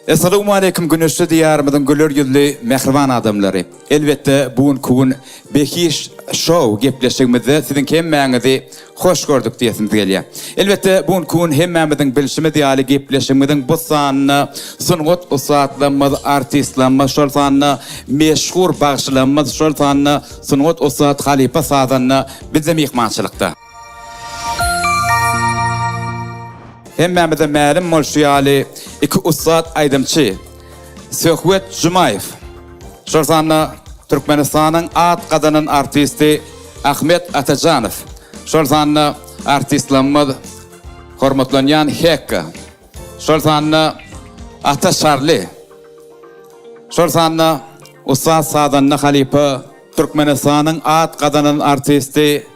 Assalamu alaikum günüstü diyarımızın gülür yüzlü mehriban adamları. Elbette bugün kuğun Bekiş Show gepleşigimizde sizin kemmäňizi hoş gördük diýesimiz gelýär. Elbette bugün kuğun hemmemizin bilşimi diýaly gepleşigimizin bu sanyny sungat usatlarymyz, artistlerimiz şol sanyny meşhur bagşylarymyz şol sanyny sungat usat Halipa Sazanyny bize mehmançylykda. Hemmemize ma'lum bolşýaly iki ustad aýdymçy Söhbet Jumayew. Şol sanyny Türkmenistanyň at gadanyň artisti Ahmet Atajanow. Şol sanyny artistlerimiz hormatlanýan Hekka. Şol sanyny Ata Şarly. Şol sanyny Ustad Sazanyny Halipa Türkmenistanyň at gadanyň artisti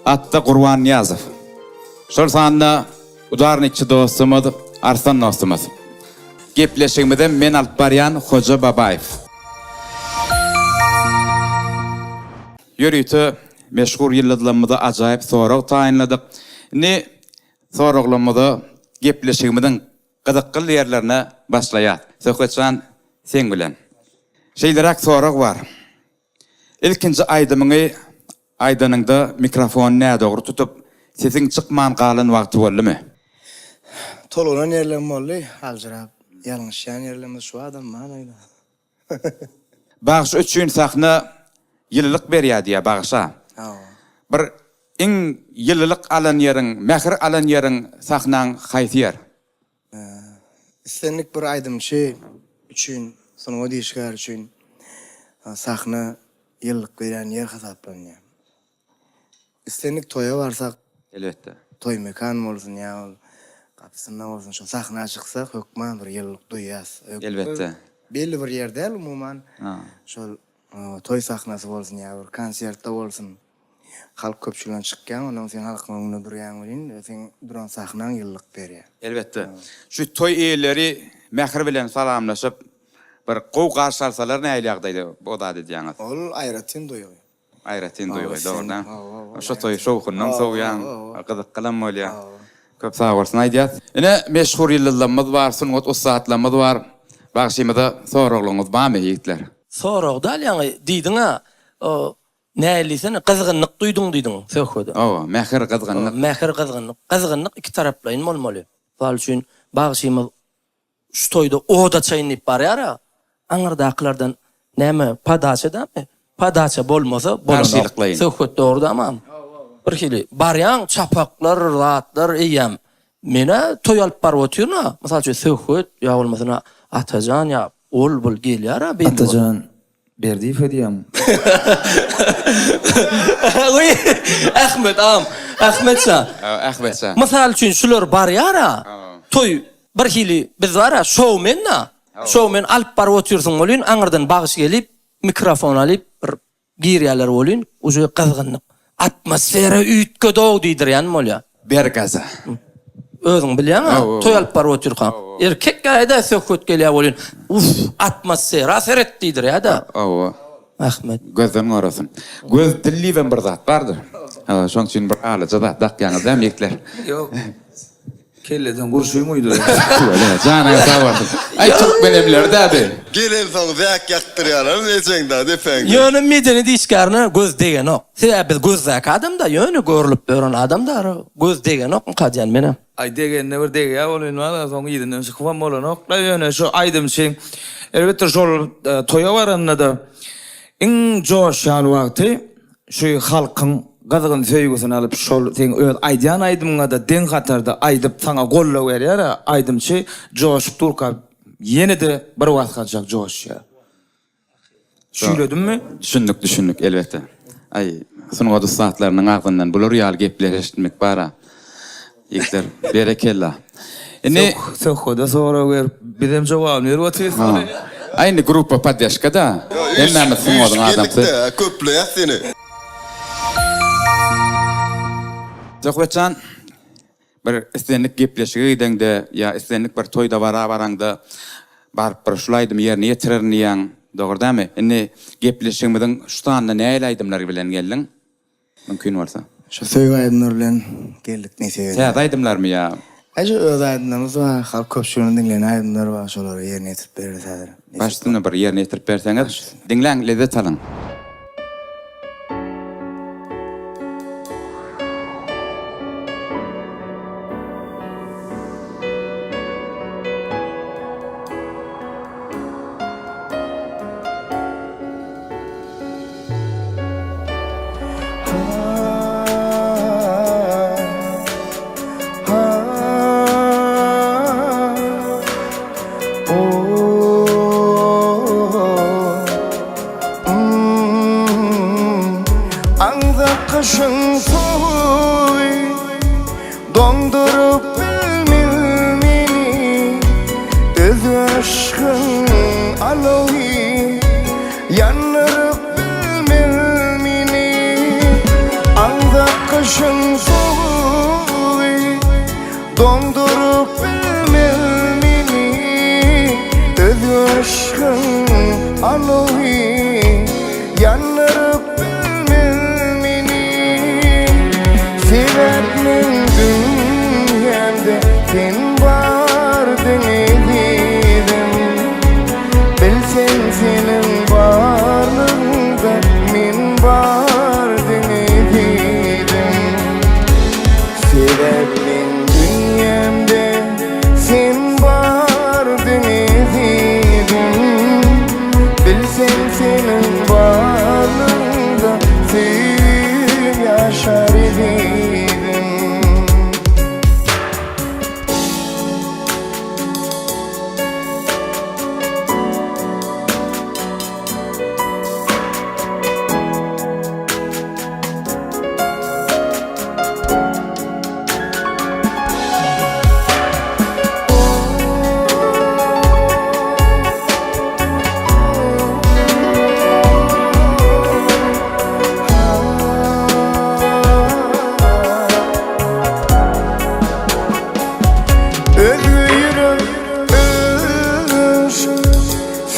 Atta Gurbanniýazow. Şol sanyny udarnykçy dostumuz Arslan dostumuz. Gepleşigimizde men alyp barýan Hoja Babaýew. Ýörüýte meşhur ýyllarymyzda ajaýyp sorag taýynladyk. Ne soraglarymyzda gepleşigimizden gyzykly ýerlerine başlaýar. Söhbetçan sen bilen. Şeýlerak sorag bar. İlkinji aýdymyňy aýdanyňda mikrofon nädogry tutup sesiň çykman galan wagty boldymy? Tolunan yerlerim boldy, aljyrap, ýalňyşýan yerlerimiz şu adam manaýda. Bagş üçin sahna ýyllyk berýär diýär bagşa. Bir iň ýyllyk alan ýeriň, mähir alan ýeriň sahnaň haýsy ýer? İstenlik bir aýdymçy üçin, sonuňa diýişgär üçin sahna ýyllyk berýän ýer hasaplanýar. İstenlik toýa barsak, Elbetde. toy mekan bolsun ýa kapsynda bolsun, şu sahna çyksa hökman bir ýyllyk duýýas. Elbetde. Belli bir ýerde umuman şol toy sahnasy bolsun ýa bir konsertde bolsun. Halk köpçülen çykkan, ondan sen halkyň öňünde durýan bilen, sen duran sahnaň ýyllyk berýär. Elbetde. Şu toy eýleri mähir bilen salamlaşyp bir gow garşy alsalar näýe ýagdaýda boda diýýäňiz? Ol aýratyn duýuyor. Aýratyn duýuyor, dogrydan. Şu toy şowkundan soňyan gyzyk kalam bolýar. Köp sag bolsun aýdýar. Ine meşhur ýyllarymyz bar, sungat ustadlarymyz bar. Bagşymyzda soraglaryňyz barmy ýigitler? Sorag dal ýa-ni diýdiň ha, o nälisini gyzgynlyk duýdyň diýdiň söhbede. Mähir gyzgynlyk. Mähir gyzgynlyk. Gyzgynlyk iki taraplaýyn bolmaly. Bal üçin bagşymyz şu toýda oda çaýnyp barýar. Aňyrdaklardan näme padaçadamy? Padaça bolmasa bolan. Söhbet dogry ama. Bir hili barýan çapaklar, ratlar eýem. Mene toy alyp baryp oturna. Mysal üçin söhbet ýa bolmasana Atajan ýa ol bul gelýär ha. Atajan berdi fediyam. Oy, Ahmetça. Ahmetça. Mysal üçin şular barýar ha. Toy bir hili biz var ha, showmen-na. Showmen alyp baryp otursun bolýan, aňyrdan bagyş gelip mikrofon alyp bir girýärler bolýan, uje gyzgynlyk. Atmosfera üýtgedog diýdirýän bolýar. Bergaza. Özüň bilýän ha, toy alyp baryp oturkan. Erkek gaýda söhbet gelýär bolýan. Atmosfera seret diýdirýär da. Ahmet. Gözden orasın. Göz dilliven bir zat bardyr. Şoň üçin bir alaja zat dakýanyz hem ýekler. Yok. Kelleden gurşuy muydu? Jana sawatyn. Ay çok benemler dädi. Gelin soň zäk ýaktyrýarlar, neçeňde depeň. Ýöne medeni diýişgärne göz degen ok. Sebäp biz göz zäk adamda ýöne görülip beren adamlar göz degen ok kadýan mene. Ay degen ne bir dege ya bolyn wala soň ýerinden çykwan bolan ok. Ýöne şu aýdymçy. Elbetde şol toýa baranda da iň joşan wagty şu halkyň gazygyny söýgüsini alyp şol sen öz aýdýan aýdymyňa da den gatarda aýdyp saňa golla berýär, aýdymçy joşup turka ýene-de bir wagtgacha joşýar. Şüýledimmi? Düşündük elbette. Ay, sungat ustadlarynyň agyndan bular ýaly gepleşmek bara. Ýekler berekella. Ene söhbede sonra ver bizem jogap berip oturýar. Aynı grupa podдержкада. Hemmemiz sungadyň adamsy. Köpleýär seni. Söhbetçan bir istenlik gepleşigide ýa istenlik bir toýda baranda barp bir şulaýdym ýerine ýetirirniň dogurdamy? Indi gepleşigimiziň şutanna näýe aýdymlar bilen geldiň? Mümkin bolsa. Şu söýgü aýdymlar bilen geldik näse. Sen aýdymlarmy ýa? Ayrıca öz aydınlarımız var, halk köpçülüğünün dinleyen aydınlar var, şoları yerine getirip beririz hazır. Baştını bir yerine getirip berseňiz, dinläň, lezzet alyň. Kışın soğuy dondurup bilmeni öz aşkın alovi yanırıp bilmeni anda kışın soğuy dondurup bilmeni öz aşkın alovi yanırıp Sevekmin dünyamda sen vardın edidim Bilsen senin varlığında men vardın edidim Sevekmin dünyamda sen vardın edidim Bilsen senin varlığında sen yaşar edidim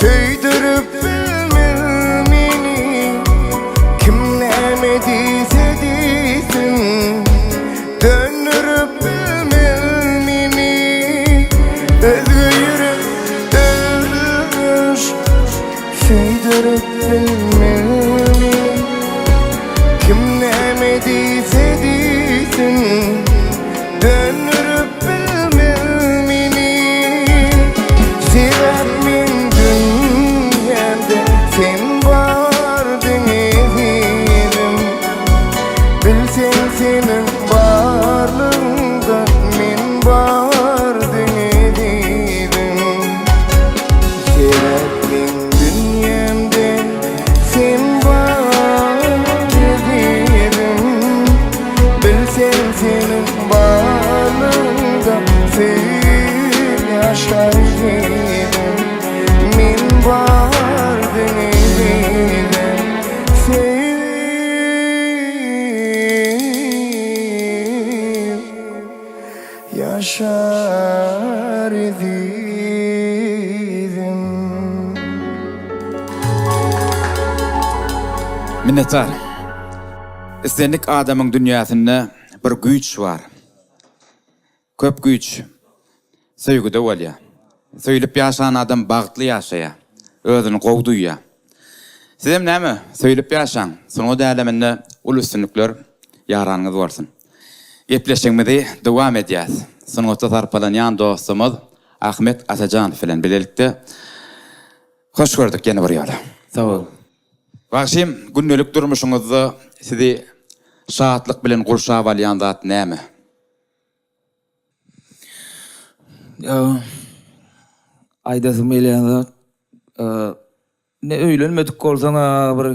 Söydürüp bilmeni kim nemediyse desin dönürüp bilmeni özgürüp söydürüp bilmeni kim nemediyse desin dönürüp bilmeni sevekmin sen vardın edidim Bilsen senin varlığında men vardın edidim Sevekmin dünyamda sen vardın edidim Bilsen senin varlığında sen yaşar edidim Men vardın edidim sevip yaşar edidim Minnettar. Istenlik adamın dünyasında bir güç var. Köp güç. Söýgüde bolýar. Söýlep ýaşayan adam bagtly ýaşaýar. Özüni gowduýar. Sizem näme? Söýlep ýaşaň. Soňa däleminde ul üstünlikler ýaranyňyz bolsun. Gepleşigimizi dowam edýäs. Soňa tarpalanýan dostumyz Ahmet Atajan bilen bilelikde hoş gördük ýene bir ýola. Sağ ol. Wagşym günnelik durmuşyňyzda sizi şahatlyk bilen gurşap alýan zat näme? Ya aydasım eləyəndə ne öýlenmedik bolsaň bir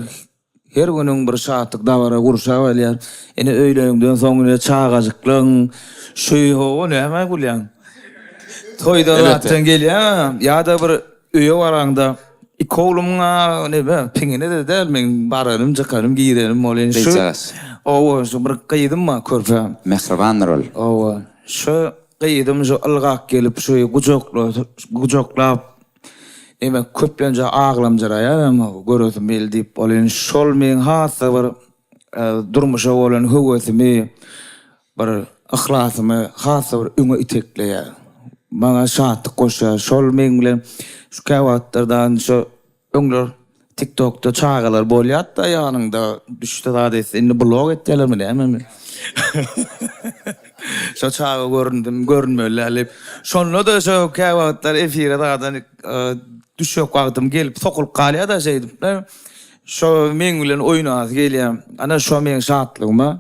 her günüň bir şahatlyk dabara gurşap alýar. Ene öýlenýänden soň ne çağajyklyň şuý howa näme bolýan. Toýda atdan gelýär ýa-da bir öýe baraňda iki oğlumla ne be piňine de del men bararym jakarym giýerim bolýan şu. Owa şu bir gyýdym ma körpä. Mehriban rol. Owa şu gyýdym şu ılgak gelip şu gujoklap eme köplenje aglam jaraýar ama görürsün beldip bolýan şol men hasa bir durmuşa bolan höwesimi bir ihlasymı hasa bir öňe itekleýär. Maňa şatlyk goşar, şol meň bilen şu käwatlardan şu öňler TikTok'ta çağalar bolýar da ýanynda düşdi da desini blog etdilermi näme? Şu çağa görünmeli. Şonla da şu käwatlar efire dağdan düşüp kaldım gelip sokulup kalýar da şeydim. Şu meň bilen oýnaz gelýär. Ana şu meň şatlygyma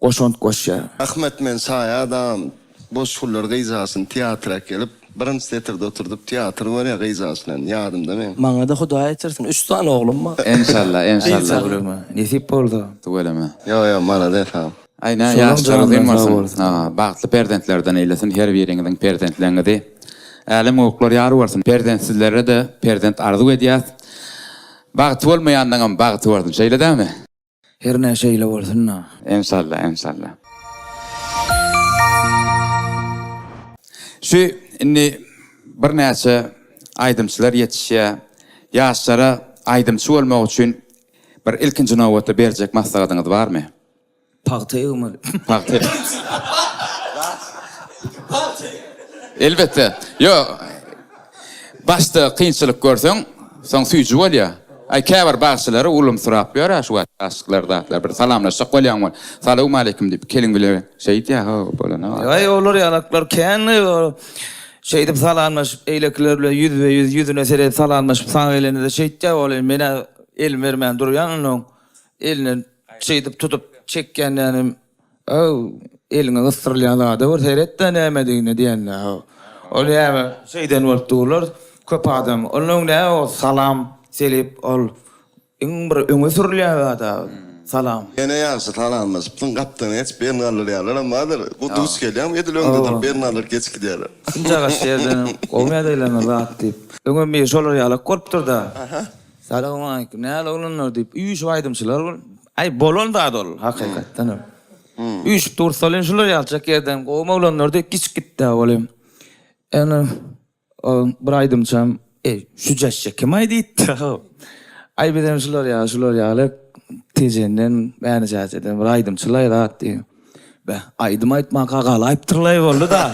goşont goşýar. Ahmet men saýa adam boş pullar gyzasyn teatra gelip birinji teatrda oturdup teatr görýär gyzasyna ýadymda men. Maňa da Hudaý etirsin. 3 tane oglum var. İnşallah, inşallah. Nesip boldy. Tugeleme. Yo malades ha. Ayna Şolum ýaşçylygym candan bolsun. Bagtly perdentlerden eýlesin, her biriňiziň perdentleňidi. Älim oklar ýary bolsun. Perdentsizlere de perdent arzu edýär. Bagty bolmaýandan bagty bolsun. Şeýledämi? Her näçe ile bolsun. İnşallah, inşallah. Şu inni bir näçe aýdymçylar ýetişýär. Ýaşlara aýdymçy bolmak üçin bir ilkinji nowatda berjek maslahatyňyz barmy? Pagtyýmy? Pagty. Elbette. Yo. Başta kynçylyk görseň, soň süýji bolýar. Ay käbir bagşylary ulum surap ýörer şu aşyklarda. Bir salamlaşyk bolýan. Salamu aleykum diýip keliň bile şeýdi ha bolana. Ay olur ýalaklar känli şeydip salanmaşyp eýlekler bilen yüzüne serep salanmaşyp saň elinde de şeýtdi bolan mene el bermän durýan elini şeydip tutup çekkenlerim eline ıstırlayan da var seyretten näme diýenler. Ol ýa şeyden boldular köp adam. Onun ne o salam selip ol bir öňe sürülýär da salam. Ene ýaşy talanmaz. Bütün gapdan hiç birini alýarlar amadyr. Bu dus gelýär, edil öňde birini alyp geçip gidýärler. Şunja gaşýardan olmaýadylar rahat diýip. Öňe mi şolar ýalyp korup durda. Salamu aleykum. Näle olanlar diýip üýüş aýdymçylar. Ay bolon da dol hakykatdan. Üýüş dursalan şolar ýalçak ýerden gowma olanlar diýip giç gitdi bolem. Ene bir aýdymçam şu jaşşa kim aýdypdy? Ay bedem şolar ýalyp tejenden bäni jaşeden bir aýdymçylar rahat diýip. Be aýdym aýtmak gagalayıp tyrlay boldy da.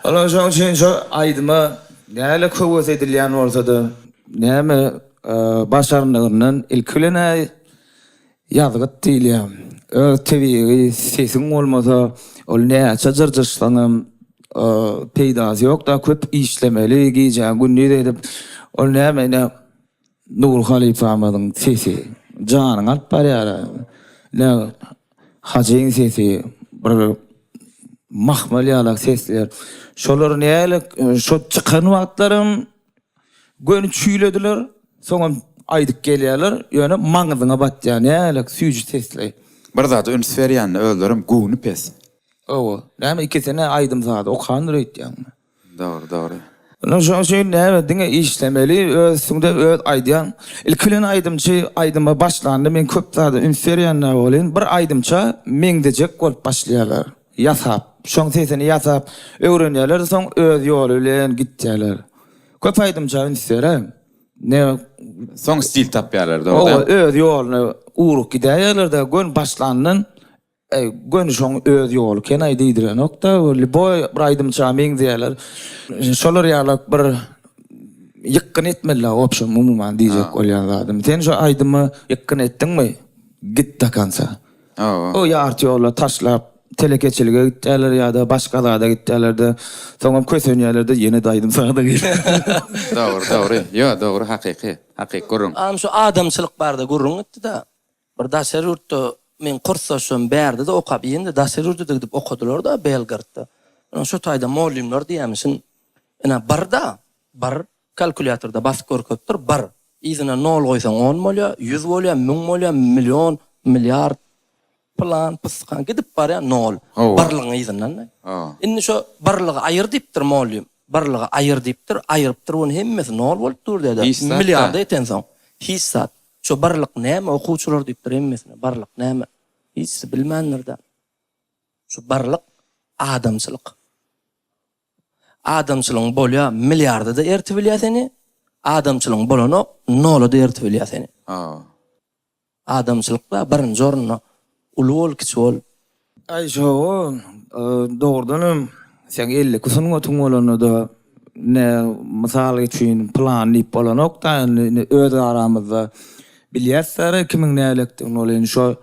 Ola şoň üçin şu aýdyma näle köwes edilýän bolsa-da näme başarnygynyň ilkilene ýazgyt diýilýär. Tebiği sesin olmasa ol näçe jyrjyşlanym peýdasy ýok da köp işlemeli giýjän günni edip ol näme Nur Halifamyň sesi janyň alyp barýar. Ne hajyň sesi bir mahmal ýalak sesler. Şolar näle şo çykan wagtlarym gönü çüýlediler. Soňam aýdyp gelýärler, ýöne maňyzyna batýan näle süýji sesler. Bir zat ünsferýän öldürüm gowny pes. Owa, näme ikisine aýdym zady okandyr etýän. Doğru. Lan şu şey näme diňe işlemeli, özüňde öz aýdýan. Ilkilen aýdymçy aýdyma başlandy, men köp zady ünsferýänler bolen, bir aýdymça meňdejek bolup başlaýarlar. Ýasap, şoň sesini ýasap öwrenýärler, soň öz ýoly bilen gitýärler. Köp aýdymça ünsferýär. Ne Soň stil tapýarlar, o doğru. öz ýolyny urup gidýärler da gün başlandyň. Gönü şoň öz ýoly kenay diýdiler nokta boy bir aýdymça meň diýerler. Şolar ýalak bir ýykyn etmeli opşan umuman diýjek bolýan adam. Sen şu aýdymy ýykyn etdiňmi? Git da kansa. O ýarty ýola taşlap telekeçilige gitdiler ýa-da başgalarda gitdiler de soňam kösenýärler de ýene daýdym sagda geldi. Doğru. Yo, doğru, hakyky görüň. Am şu adamçylyk barda gurrun etdi da. Bir daşerurtda men kursaşym berdi de okap ýende daşerurtda gidip okudylar da Belgradda. Ana şu taýda molimler diýämisin. Ena barda bar kalkulatorda bas görkezdir bar. Izine 0 goýsaň 10 bolýar, 100 bolýar, 1000 bolýar, million, milliard plan pyskan gidip barýar 0. Barlygyň izinden. Indi şu barlygy aýyr diýipdir molim. Barlygy aýyr diýipdir, aýyrypdyr onu hemmesi 0 bolup dur diýdi. Milliarda eten soň. Hissat. Şu barlyk näme okuwçylar diýipdir hemmesine. Barlyk näme? Hiç bilmänler da. Şu barlyk adamçylyk. Adamçylygyň bolýa milliarda da ertip bilýär seni. Adamçylygyň bolany 0 da ertip bilýär seni. Adamçylykda birinji orunna ulu bol, kiçi bol. Ayşo, doğrudanım sen 50 kusun otun olanı da ne misal için plan deyip olanok da öz aramızda bilyasları kimin ne elektin olayın şu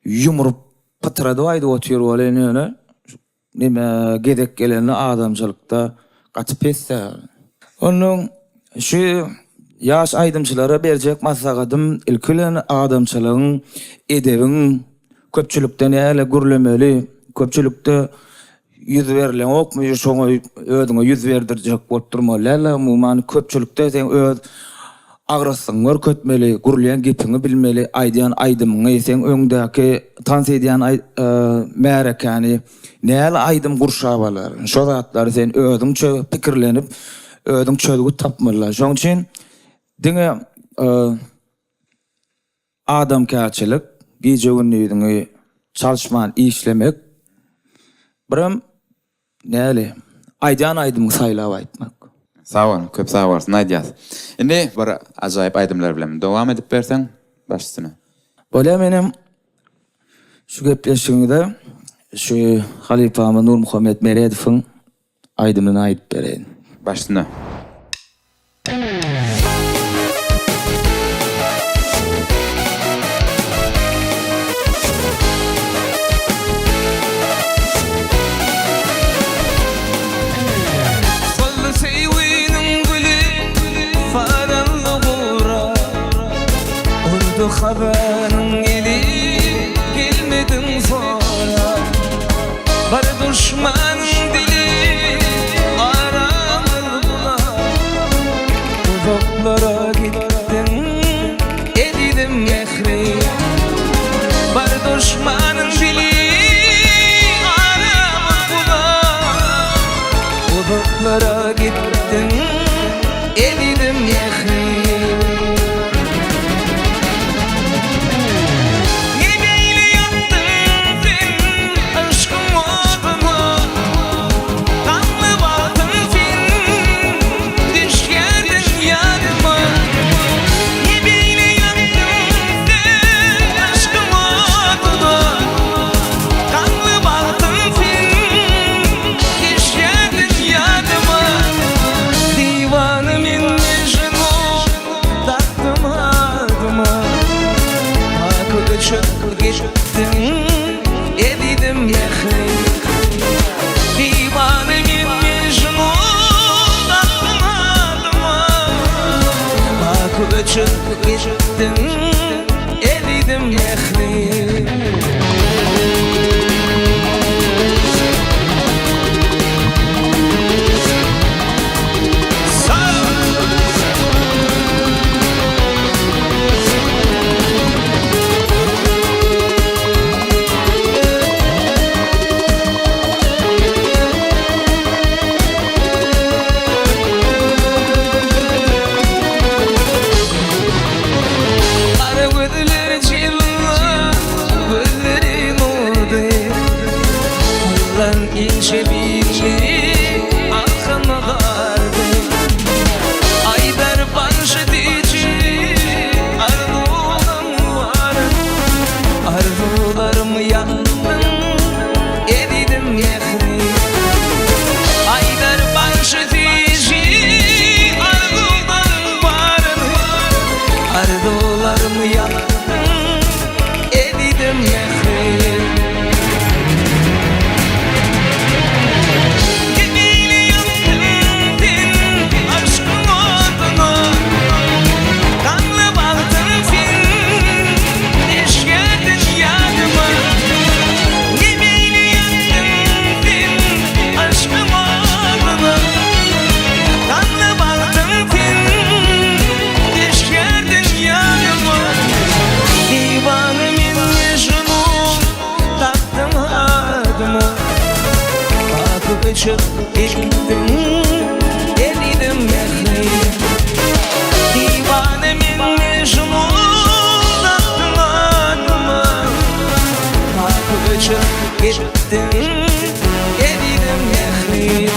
yumrup pıtıradı aydı otuyor olayın öyle nime gedek geleni adamcılıkta kaçıp etse. Onun şu yaş aydımçılara berjek masagadım ilkülen adamçılığın edebin köpçülükten ele gürlemeli köpçülükte yüz verilen okmuyor şoňa ödüňe yüz verdirjek bolup durmaly. Umuman köpçülükde sen öz agrasyňy kötmeli, gürleýän gepiňi bilmeli, aýdýan aýdymyňy sen öňdäki tans edýän märekani näle aýdym gurşabalar. Şo zatlary sen özüňçe pikirlenip özüň çözügi tapmaly. Şoň üçin diňe adamkärçilik, gejegünlüğüňi çalışman, işlemek birim näle aýdýan aýdymyňy saýlap aýtmak. Sağ olun, köp sağ olasın, aýdýas. Indi bir ajaýyp aýdymlar bilen dowam edip berseň başysyna. Bola menim şu gepleşiginde şu Halifam Nur Muhammed Meredowyň aýdymyny aýdyp bereň. Başysyna. Haberin eli gelmedin sonra var düşman dili aramır bular uzaklara gittin edidim mehri var düşman dili aramır bular uzaklara gittin edidim mehri. Çık gittin, elidim yehri. Çık gittin, elidim mehri. Divanemin mecnun attın adıma. Kalkıp çık gittin, elidim mehri.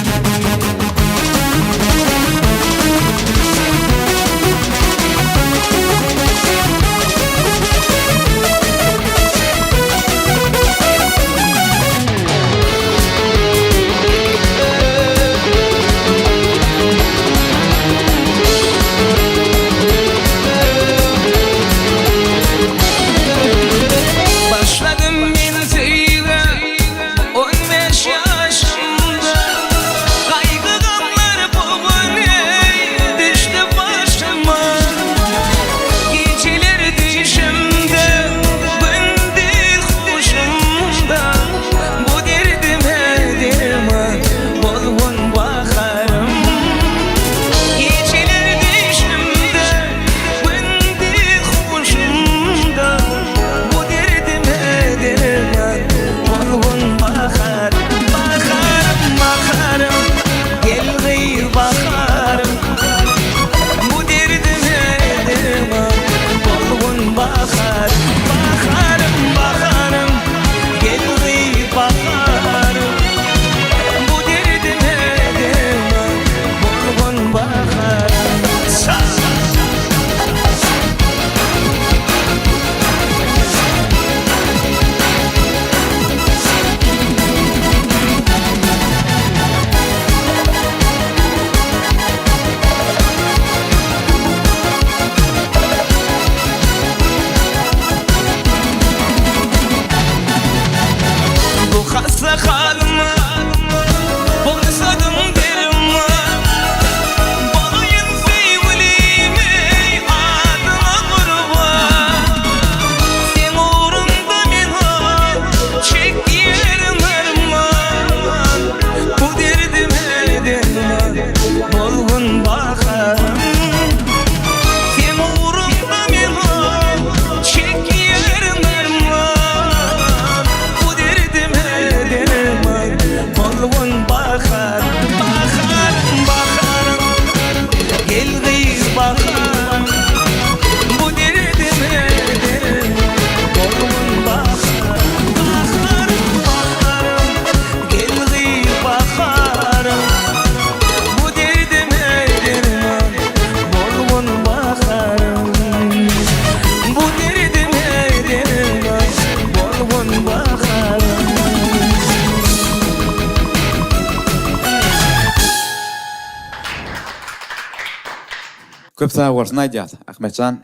Köp sağ bolsun aýdýar. Ahmetcan,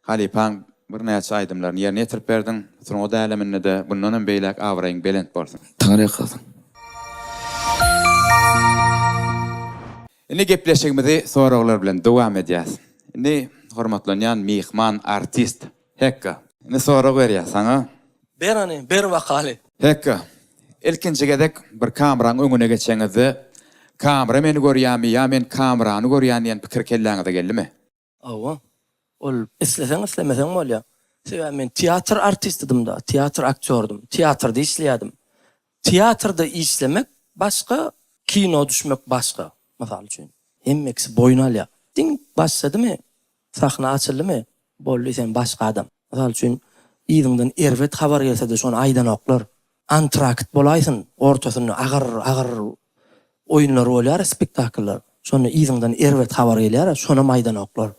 Halipaň bir näçe aýdymlaryny ýerine ýetirip berdiň. Soňa da eleminde de bundan beýlek awraýyň belent bolsun. Taňry kılsın. Indi gepleşigimizi soraglar bilen dowam edýäs. Indi hormatlanýan mihman artist Hekka. Indi sorag berýär saňa. Berani, ber wakaly. Hekka. Ilkinji gedek bir kameranyň öňüne geçeňizde kamera meni görýärmi, ýa men kamerany görýän diýen pikir kelläňize geldimi? Awa. Ol isleseň islemeseň bolýar. Sebäbi men teatr artistidim da, teatr aktýordum, teatrda işleýärdim. Teatrda işlemek başga, kino düşmek başga. Masal üçin. Hemmesi boyun alýar. Ding başladymy? Sahna açyldymy? Boldy sen başga adam. Masal üçin ýygyňdan erwet habar gelse de şonu aýdan oklar. Antrakt bolaýsyn, ortasyny agar oýunlar bolýar, spektakllar. Şonu ýygyňdan erwet habar gelýär, şonu maýdan oklar.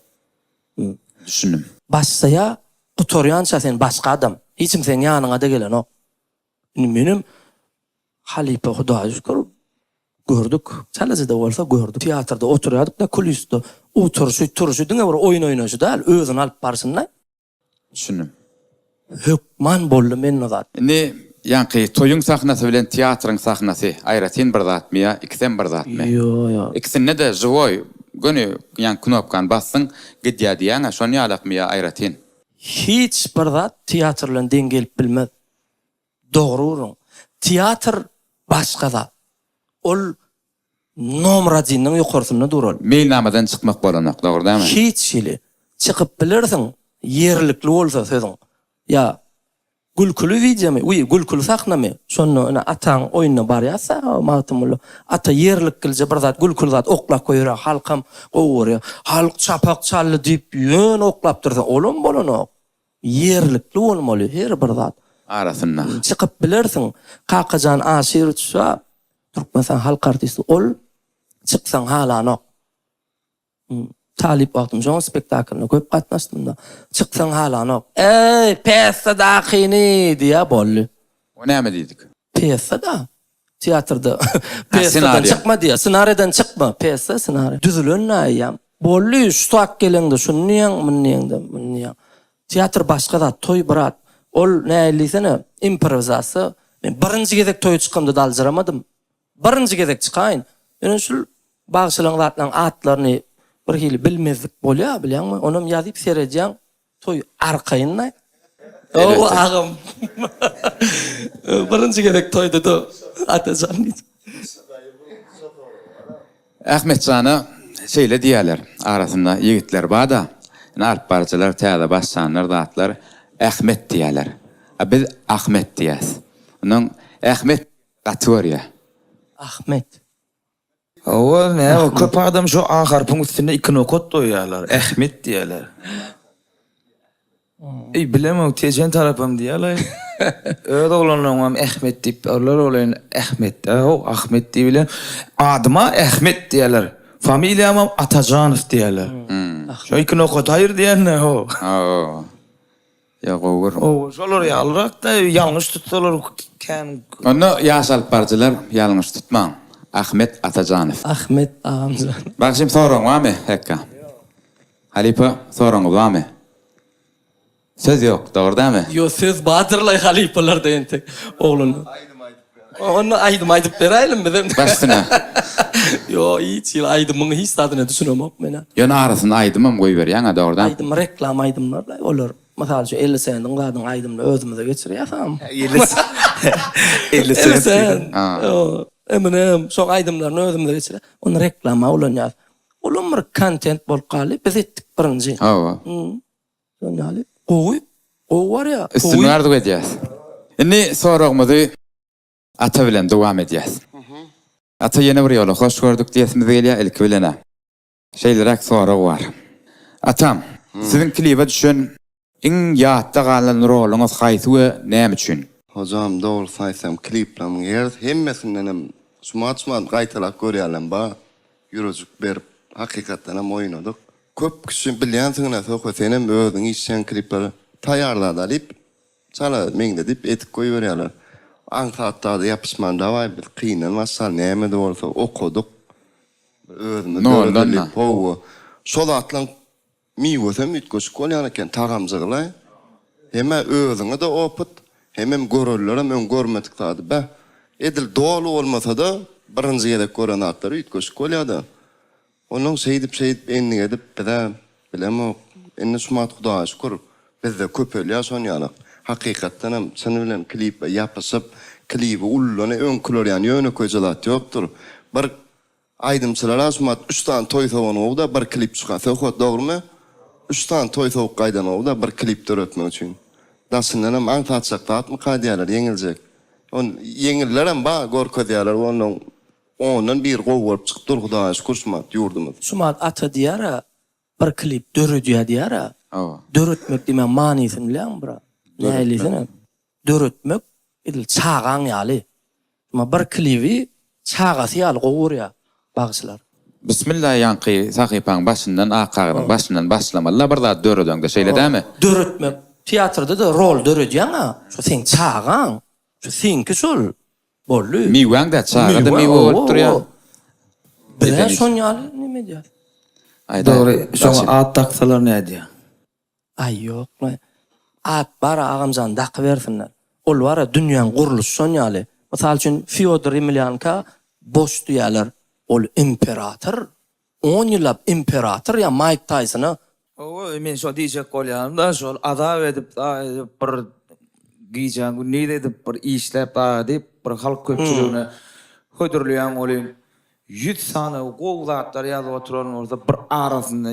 Düşündüm. Başsaya tutoryança sen başka adam. Hiçim sen yanına da gelen o. Benim Halipa Hudaý şükür gördük. Çalajyda bolsa gördük. Teatrda oturýardyk da kuliste turşy diňe bir oýun oýnaşy da özüni alyp barsyna. Düşündüm. Hökman boldy men nazat. Indi ýanky toýuň sahnasy bilen teatryň sahnasy aýratyn bir zatmy ýa ikisen bir zatmy? Yo. İkisinde de живой gönü ýan knopkan bassın gidýär diýäň, şonu ýalakmy ýa aýratyn. Hiç bir zat teatr bilen deň gelip bilmez. Dogry. Teatr başga zat. Ol nomradynyň ýokarsyna durar. Meýnamadan çykmak bolanok, dogry däme? Hiç şili. Çıkıp bilirsin, yerlikli olsa sözün. Ya, gülkülü videomu, gülkülü sahnamı, şonu atan oyununa barýasa, matymly, ata yerlik kilje bir zat, gülkülü zat oklap koýar, halkam goýar, halk çapak çally diýip ýön oklap dursa, olum bolanok. Yerlikli bolmaly her bir zat. Arasynda. Çıkıp bilirsin, Kakajan aşir tutsa, Türkmenistan halk artisti ol, çıksan halanok. Talip baktım, şoň spektaklına köp gatnaşdym da. Çıksan halanok. Ey, piyasa dakini diye bolly. O näme diýdik? Piyasa da. Teatrda piyasadan çıkma diye. Senaryodan çıkma. Piyasa senaryo. Düzülen näýem. Bolly şu tak gelende şunu ýan, bunu ýan. Teatr başga da, toy brat. Ol näýlisene improvizasiýa. Men birinji gezek toy çykymda daljyramadym. Birinji gezek çykaýyn. Ýöne şu bagşylaň zatlaryň atlaryny bir hili bilmezlik bolýar, bilýärmi? Onam ýazyp seredýän toy arkaýynda. O agam. Birinji gezek toyda da atajan. Ahmetjany şeýle diýerler, arasynda ýigitler bada, alp barjalar, täze başlanlar, zatlar Ahmet diýerler. Biz Ahmet diýäs. Onuň Ahmet kategoriýa. Ahmet. Awa ne o köp adam şu ahar punktinde iki nokot doýarlar. Ahmet diýerler. Bilemem tejen tarapam diýerler. Öýde olanlarym Ahmet diýip onlar olan Ahmet. O Ahmet diýip bilen adyma Ahmet diýerler. Familiýama Atajanow diýerler. Şu iki nokot aýyr diýenne o. Oo. Ya gogur. O şolar ýalrak da ýalňyş tutsalar kan. Onu ýaşalyp barjalar ýalňyş tutmaň. Ahmet Atajanow. Ahmet ağamcan. Bakşym soraň barmy Hekka? Halipa soraň barmy? Söz ýok, dogry däme? Yo söz badyrlay halipalarda ente. Oğlunu. Onu aýdyp beräýlim bizim. Başsyna. Yo hiç aýdymyň hiç tadyny düşünemok mena. Ýöne arasyna aýdymam goý berýän, dogry däme? Aýdym reklam aýdymlar olar. Masal şu 50 senediň gadyň aýdymly özümize geçirýäsem. 50 sen. Eminem şoň aýdymlaryny özümde geçirýär. Onu reklama bolanýar. Olum bir content bolup galy, biz etdik birinji. Hawa. Şoňaly. Gowy var ya. Istinardyk edýäs. Indi soragmyzy ata bilen dowam edýäs. Ata ýene bir ýola hoş gördük diýesimiz gelýär ilki bilene. Şeýlerek sorag bar. Atam, siziň klipe düşen iň ýatda galan roluňyz haýsy we näme üçin? Hocam doğru saysam kliplam yer hemmesinden sumat gaýtalak görýärler ba. Ýürüjük berip hakykatdan hem oýnadyk. Köp kişi bilýänsiňe sokasenem özüň işçen klipleri taýýarlady alyp çala meňde dip etip goýberýärler. Ankatda ýapyşman da var bir kıynan masal näme de bolsa okudyk. Özüme No, powu. Şol atlan miwesem ütköşük bolýan tagamjygly. Hemme özüňe de opyt, hemem görürlerem ön görmedik tadı. Edil doğal olmasa da birinci ýerde gören atlar ütköşük bolýardy. Onuň seýdip enni edip bilem enni sumat Hudaýa şükür bizde köpelýär sonýalyk. Hakykatdan hem seni bilen klip ýapasyp klibi ullany öňküler ýani ýöne köjelat ýokdur. Bir aýdymçylar asmat 3 tane toý sowanyňda bir klip çykasa hok dogrymy? 3 tane toý sow gaýdanowda bir klip döretmek üçin. Dasyndan hem antatsak mı kadýalar ýeňiljek. On ýeňiller hem gorkodýalar onun bir gow bolup çykypdyr Hudaýa şükür sumat ýurdumyz. Sumat ata diýara bir klip döredýär diýara. Döretmek diýmän manysyn bilýän bira. Nälisini? Döretmek edil çağan ýaly. Ma bir klibi çağasy ýaly gowurýar bagçylar. Bismillah ýanky sahypaň başyndan akagyň başyndan başlamalar bir zat döredäňde şeýledämi? Döretmek teatrda da rol döredýän ha. Şu sen çağan. Şu senki şol. Bolly. Miwäň da çağada miwe bolup durýar. Bilen son ýaly nime diýär? Doğru. Şoňa at taksalar näde? Ay ýok. At bara agamjan dak bersinler. Ol wara dünýäň guruluşy son ýaly. Mysal üçin Fyodor Emelianka boş diýerler. Ol imperator. 10 ýyllap imperator ya Mike Tyson'a. Men şo diýjek bolýarym da şol azap edip bir giýjan günni edip bir işläp diýip bir halk köpçüligine hödürlýän bolýan 100 sany gowzatlar ýazyp oturan orada bir arasynda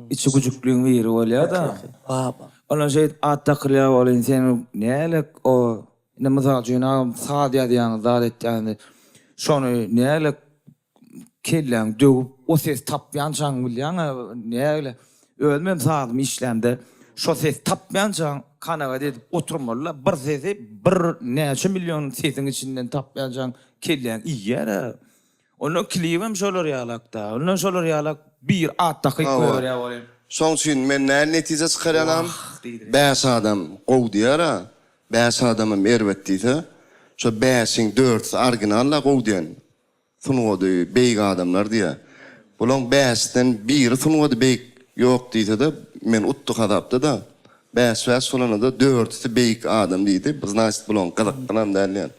içi güjüklüğün biri bolýar da. Baba. Ona şey attakılya bolýan sen nälik o ne mysal üçin sadia diýen zat etýändi. Şonu nälik kelläň döwüp o ses tapýançaň bilýän näle ölmem saatym işlemde. Şo ses tapýançaň kanaga edip oturmalar bir sesi bir näçe milyon sesin içinden tapýançaň kelläň iýere. Onu klibim şolar ýalakda. Onu şolar ýalak bir attaky görýär bolýar. Soň üçin men näme netije çykarýanam? Bäs adam gow diýär. Bäs adamym erwet diýse, şo bäsiň 4 originalla gow diýen. Sunwady beýik adamlar diýär. Bulan bäsden biri sunwady beýik ýok diýse de men utdy hadapda da bäs solana da 4 beýik adam diýdi. Biz näçe bulan gyzykdynam dälýän.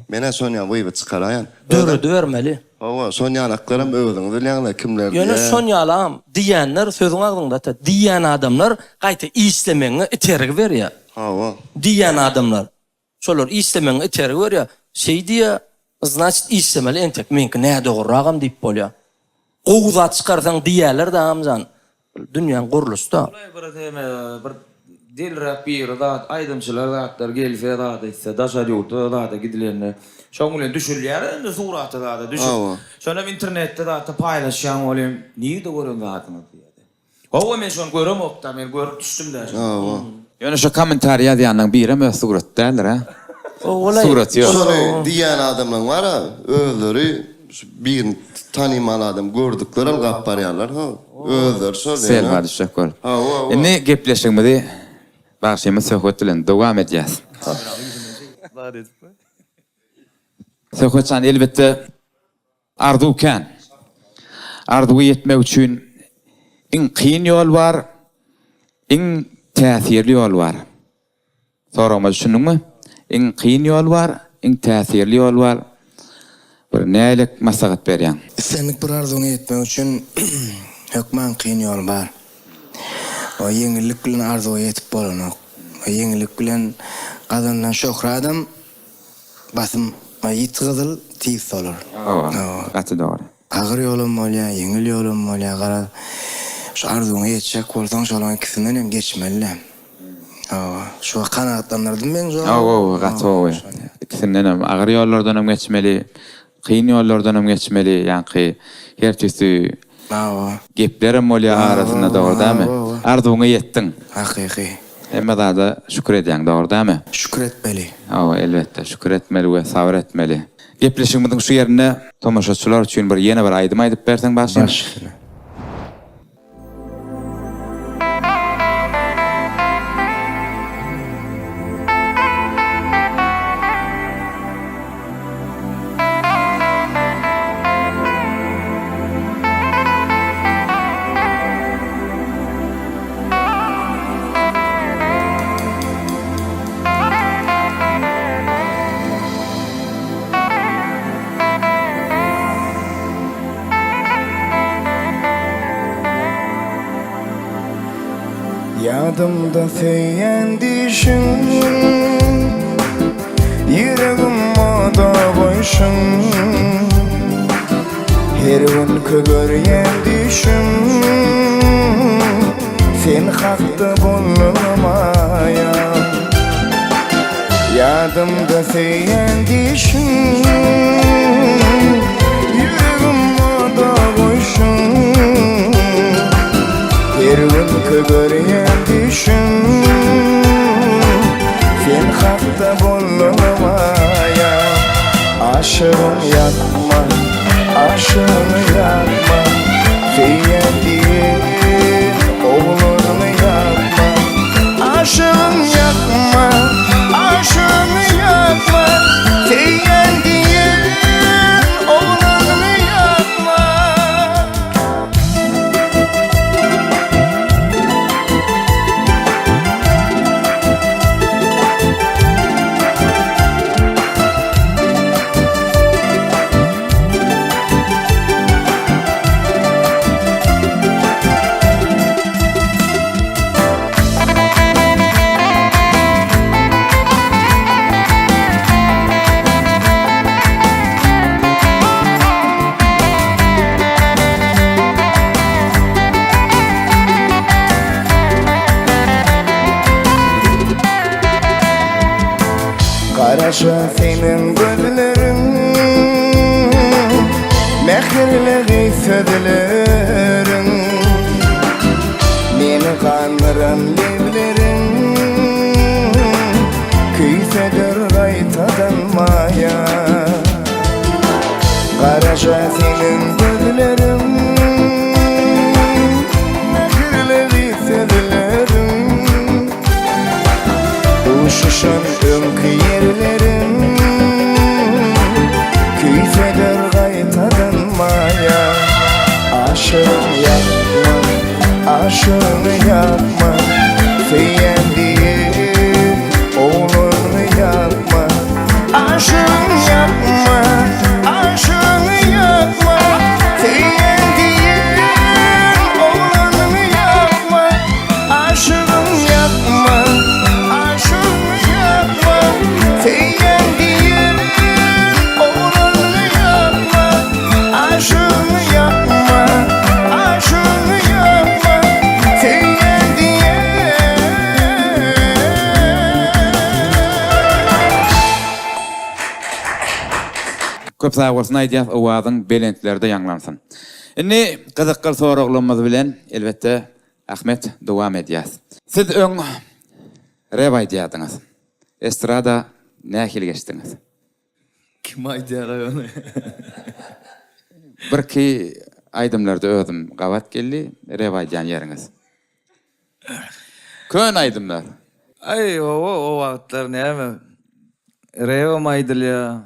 Mene sonýa wyby çykaraýan. Döredi bermeli. Hawa sonýalaklaram özüňiz bilýänler kimler. Ýöne sonýalam diýenler sözüň agdynda ta diýen adamlar gaýta islemeňe iterig berýär. Hawa. Diýen adamlar. Şolar islemeňe iterig berýär. Şey diýär, значит islemeli entek menki näde gurragam diýip bolýar. Gowzat çykarsaň diýerler de amjan. Dünýäň guruluşda. Bir dil rapir da aydymçylar zatlar gelse da ise daşar ýurtda da gidilenler. Şoň bilen düşülýär, indi suratda da düşüp. Şonam internetde da paýlaşýan bolýan. Niýde görün zatyny diýdi. Hawa men şonu görem okda, men görüp düşdüm de. Ýöne şu kommentary ýazýanyň biri me surat däldir ha. Surat ýok. Şonu diýen adamlar bar, özleri bir tanymaly adam gördükleri gap barýarlar ha. Özler şol. Selma düşekol. Indi gepleşigmidi bagşymy söhbet bilen dowam edýäs. Söhbetçan elbette arduken. Arduwy etmek üçin iň kyn ýol bar, iň täsirli ýol bar. Sorama düşündiňmi? Iň kyn ýol bar, iň täsirli ýol bar. Bir nälik maslahat berýän? Senlik bir arzuny etmek üçin hökmen kyn ýol bar. O ýeňillik bilen arzuwy etip bolanok. O ýeňillik bilen gazanlan şöhradam basym ýitgyzyl tiýip solar. Gaty dogry. Agyr ýolum bolýar, ýeňil ýolum bolýar. Gara şu arzuny etjek bolsaň şolaň ikisinden hem geçmeli. Şu kanaatlandyrdım men şu. Gaty. İkisinden hem agyr ýollardan hem geçmeli, kyn ýollardan hem geçmeli. Ýani her türlü geplerim bolýar arasynda dogry dämi? Arzuňa ýetdiň. Hakyky. Emma da şükür edýän dogry dämi? Şükür etmeli. Elbette şükür etmeli we sabr etmeli. Gepleşigimiziň şu ýerine tomaşaçylar üçin bir ýene bir aýdym aýdyp berseň başyň. Yadımda söyleyen dişin, yüreğim moda boyşun. Her gün kögöryen dişim, sen hakta bulunmaya. Yadımda söyleyen dişin, yüreğim moda boyşun. Her gün kögöryen dişim, sen hakta bulunmaya. Aşığım yakma, aşığımı yakma, söyleyen değil oğlunu yakma. Aşığım yakma, aşığımı yakma, söyleyen değil oğlunu yakma. Karaşa senin gözlerin, mehirli sözlerin, beni kandıran livlerin, küysedir gaytadan maya. Karaşa senin gözlerin, mehirli sözlerin, uşuşan ömkü yerlerin, küysedir gaytadan maya. Aşığım yakma, aşığımı yakma, söyleyen değil oğlunu yakma. Aşığım yakma, aşığımı yakma, söyleyen değil oğlunu yakma. Aşığım yakma, aşığımı yakma, söyleyen değil oğlunu yakma. Aşığım yakma, aşığımı yakma, söyleyen değil. Köp sağ bolsun aýdýas, owazyň belentlerinde ýanglansyn. Indi gyzykly soraglarymyz bilen elbetde Ahmet dowam edýäs. Siz öň rap aýdýadyňyz. Estrada nähil geçdiňiz? Kim aýdýar onu? Birki aýdymlarda özüm gabat geldi, rap aýdýan ýeriňiz. Kön aýdymlar. Ay o wagtlar näme? Reo maýdylýa,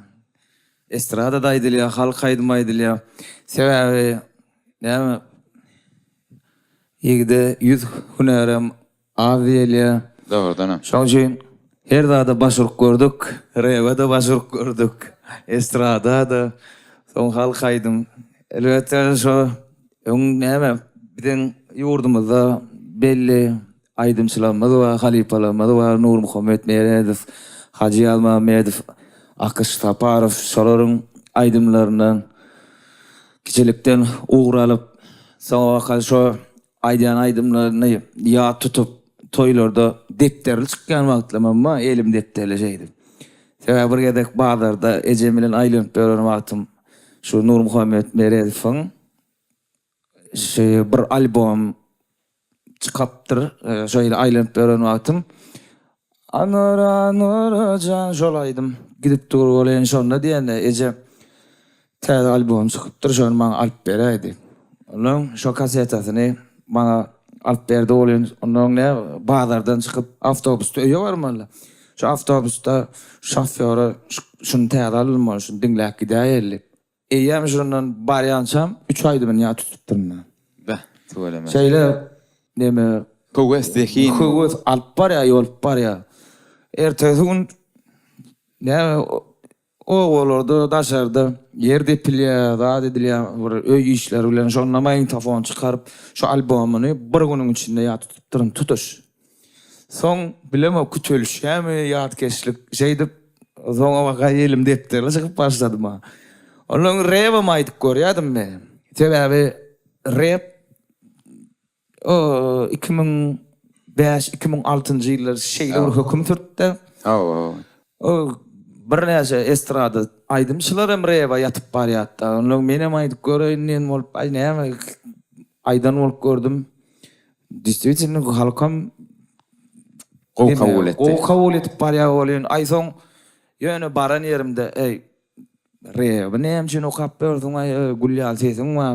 estrada da aýdylýa, halk aýdymaýdylýa. Sebäbi näme? Ýigide 100 hunerem awelýa. Doğrudan. Şoň üçin her dada başyryk gördük, Reo da başyryk gördük, estrada da, soň halk aýdym. Elbetde şo öň näme? Biziň ýurdumyzda belli aýdymçylarymyz bar, halipalarymyz bar, Nur Muhammed Meredow, Hacı Almamedow, Akış Taparow, şolaryň aýdymlaryndan kiçilikden uğralyp, soňra şo aýdýan aýdymlaryny ýa tutup toýlarda depterli çykýan wagtlamamma elim depterleşeydi. Sebäbi bir gedek bazarda ejem bilen aýlanyp berýän wagtym şu Nur Muhammed Meredowyň bir albom çıkaptır, şöyle aýlanyp berýän wagtym. Anora can şolaýdym. Gidip durup olen şonda diýende eje täze albom çykypdyr, şonu maňa alyp beräýdi. Onuň şo kasetasyny maňa alyp berdi olen. Onuň ne bazardan çykyp awtobusda öýe barmaly. Şu awtobusda şoföre şunu täze almaly, şunu dinläp gidäýärli. Eýem şondan barýançam 3 aýdy men ýa tutupdym. Bah, söyleme. Şeýle neme Kuvvetdekin. kuvvet alyp barýa, ýol barýa. Ertesi gün ne oğullarda daşarda yerde pilya da dediler öy işler bilen şonlama mikrofon çıkarıp şu albomunu bir günün içinde ya tutup tutuş. Soň bileme küçülüşämi ýatkeşlik şeydip soňa baka elim depterle çykyp başladym ha. Onuň rep'e aýdyp görýärdim men. Sebäbi rep o 2005-2006 ýyllar şeýle höküm türtdi. O bir näçe estrada aýdymçylarym rep'e ýatyp barýatdy. Onuň menem aýdyp görýän bolup näme aýdan bolup gördüm. Действительно halkam kabul etip barýar bolýan. Aý soň ýöne baran ýerimde rep'e näme üçin okap berdiň gulýal sesiň wa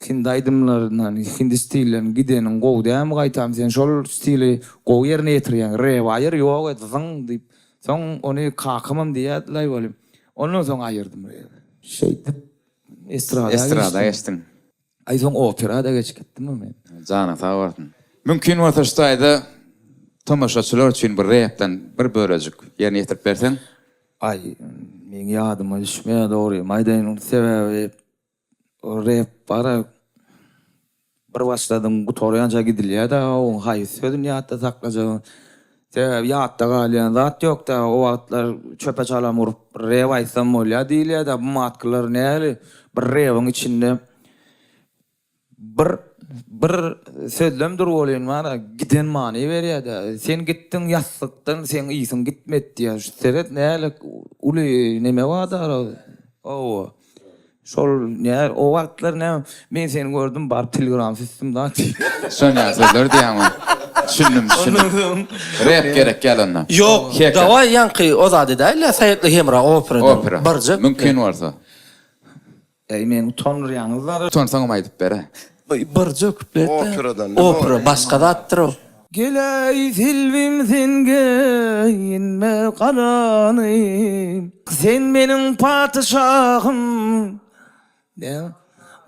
hindi aýdymlaryndan hindi stilinden gidenin gowdam gaýtam sen şol stili gow ýerine ýetirýän rep'e aýır ýok etdiň diýip soň ony kakymym diýýärler bolýar. Ondan soň aýyrdym rep'e. Şeýdip estrada geçtim. Aý soň operada geçip gitdim men. Jana sağ bolsun. Mümkin bolsa şaýda tamaşaçylar üçin bir rep'den bir bölejik ýerine ýetirip berseň. Ay, men ýadyma düşmeýär dogry. Maýdaýynyň sebäbi o rep bara bir başladyň gutorýança gidilýär da, o haýy sözüm ýatda saklajak. Sebäbi ýatda galýan zat ýok da, o wagtlar çöpe çalam urup rep aýsam bolýar diýilýär da, bu matkylar näli bir repiň içinde bir sözlem dur bolýan mara giden many berýär da. Sen gitdiň ýaslykdan, sen iýsiň gitmedi diýär. Seret näle uly neme wada? O şol näle o wagtlar näme men seni gördüm bar Telegram sistemden. Soňa sözler diýäňmi? Düşündüm. Rep gerek gel ondan. Yok, davay yankı o zadi değil, sayetli hemra opera. Barcık. Mümkin varsa. Men utanýarlar. Utansaň aýdyp bere. Barcık. Operadan. Opera, başka da attır o. Geley silvim senge inme qaranım. Sen menin padişahım. Ne?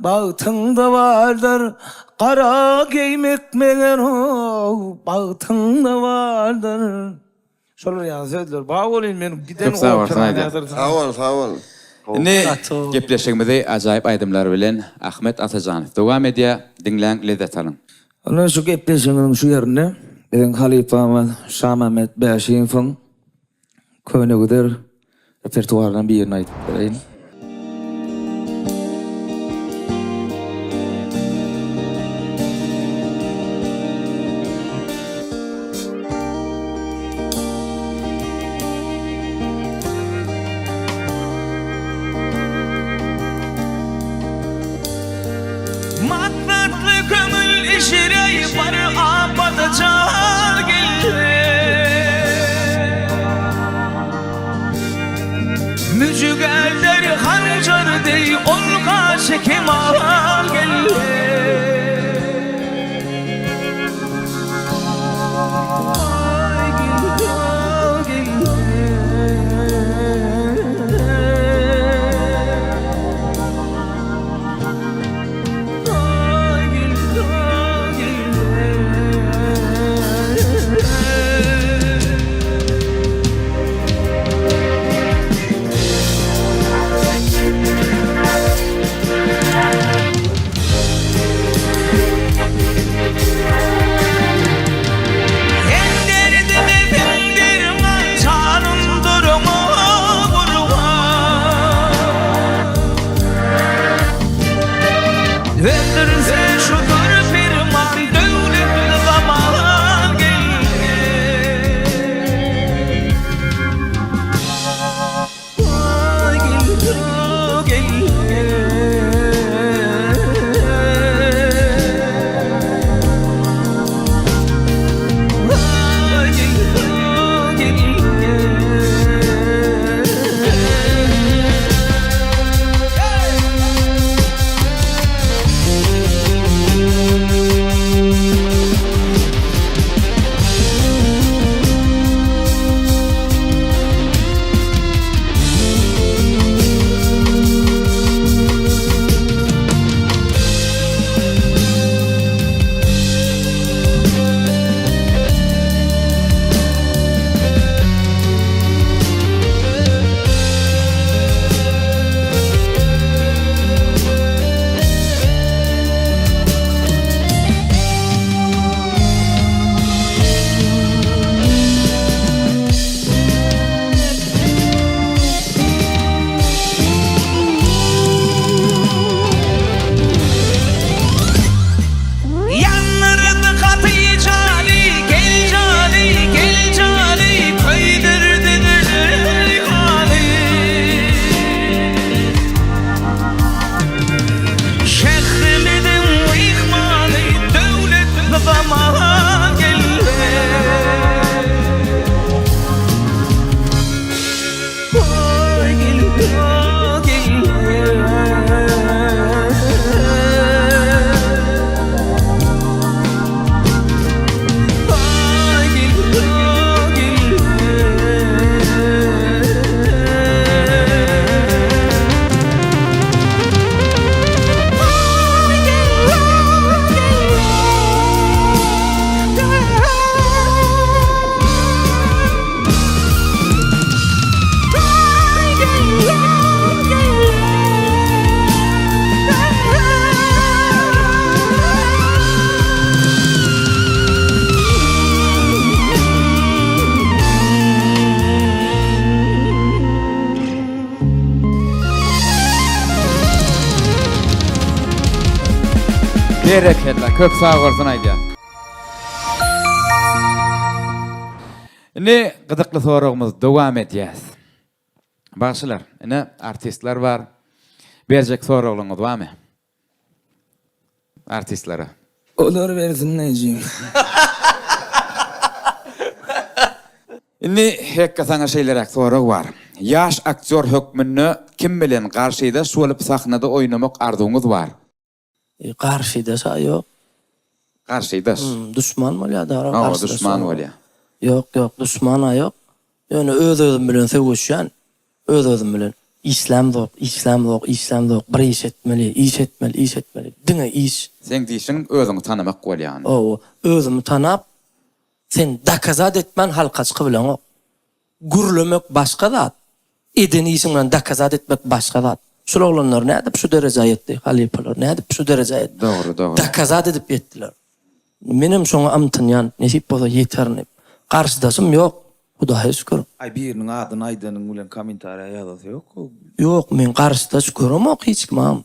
Bağıtında vardır qara giymek megen o. Bağıtında vardır. Şolar ýazýarlar. Bağ bolýan men giden opera. Sağ ol. Ne gepleşigimizi ajaýyp aýdymlar bilen Ahmet Atajanow dowam edýär. Dinläň lezzet alın. Ana şu gepleşigimiň şu ýerine ben Halifama Şahmamet Bäşiýewiň köne gider repertuardan bir ýerini aýdyp bereýin. Matlatlı kömül işirey barı apada çal geldi. Mücügeller hancar dey olga şekim al geldi. Bereketler, köp sağ olsun aýdýar. Ne gıdıklı sorağımız dowam edýäs. Başlar, ne artistler var. Berjek sorağlyňyz barmy? Artistlere. Olar versin näjim. Inni hekka sana şeyler sorag var. Yaş aktör hökmünü kim bilen karşıda şolup sahnada oynamak arzuňyz var. Karşıda sa yok. Karşıda. Düşman mı ya da O düşman bolýar. Yok, düşmana yok. Yani öz-özüm bilen sevişýän, öz-özüm bilen İslam zok, bir iş etmeli, diňe iş. Sen diýişiň özüňi tanamak bolýan. O özümü tanap, sen dakazat etmen halkaçkı bilen o. Gürlemek başka zat. Eden işiňden dakazat etmek başka zat. Şol oglanlar nädip şu derejä ýetdi, halipalar nädip şu derejä ýetdi. Doğru. Dakazat edip ýetdiler. Menim şoňa amtynýan, nesip bolsa ýeternip. Karşıdasım yok. Hudaýa şükür. Ay biriniň adyny aýdanyň bilen kommentariýa ýazasy ýok. Yok, men karşıda şükürüm hiç kimam.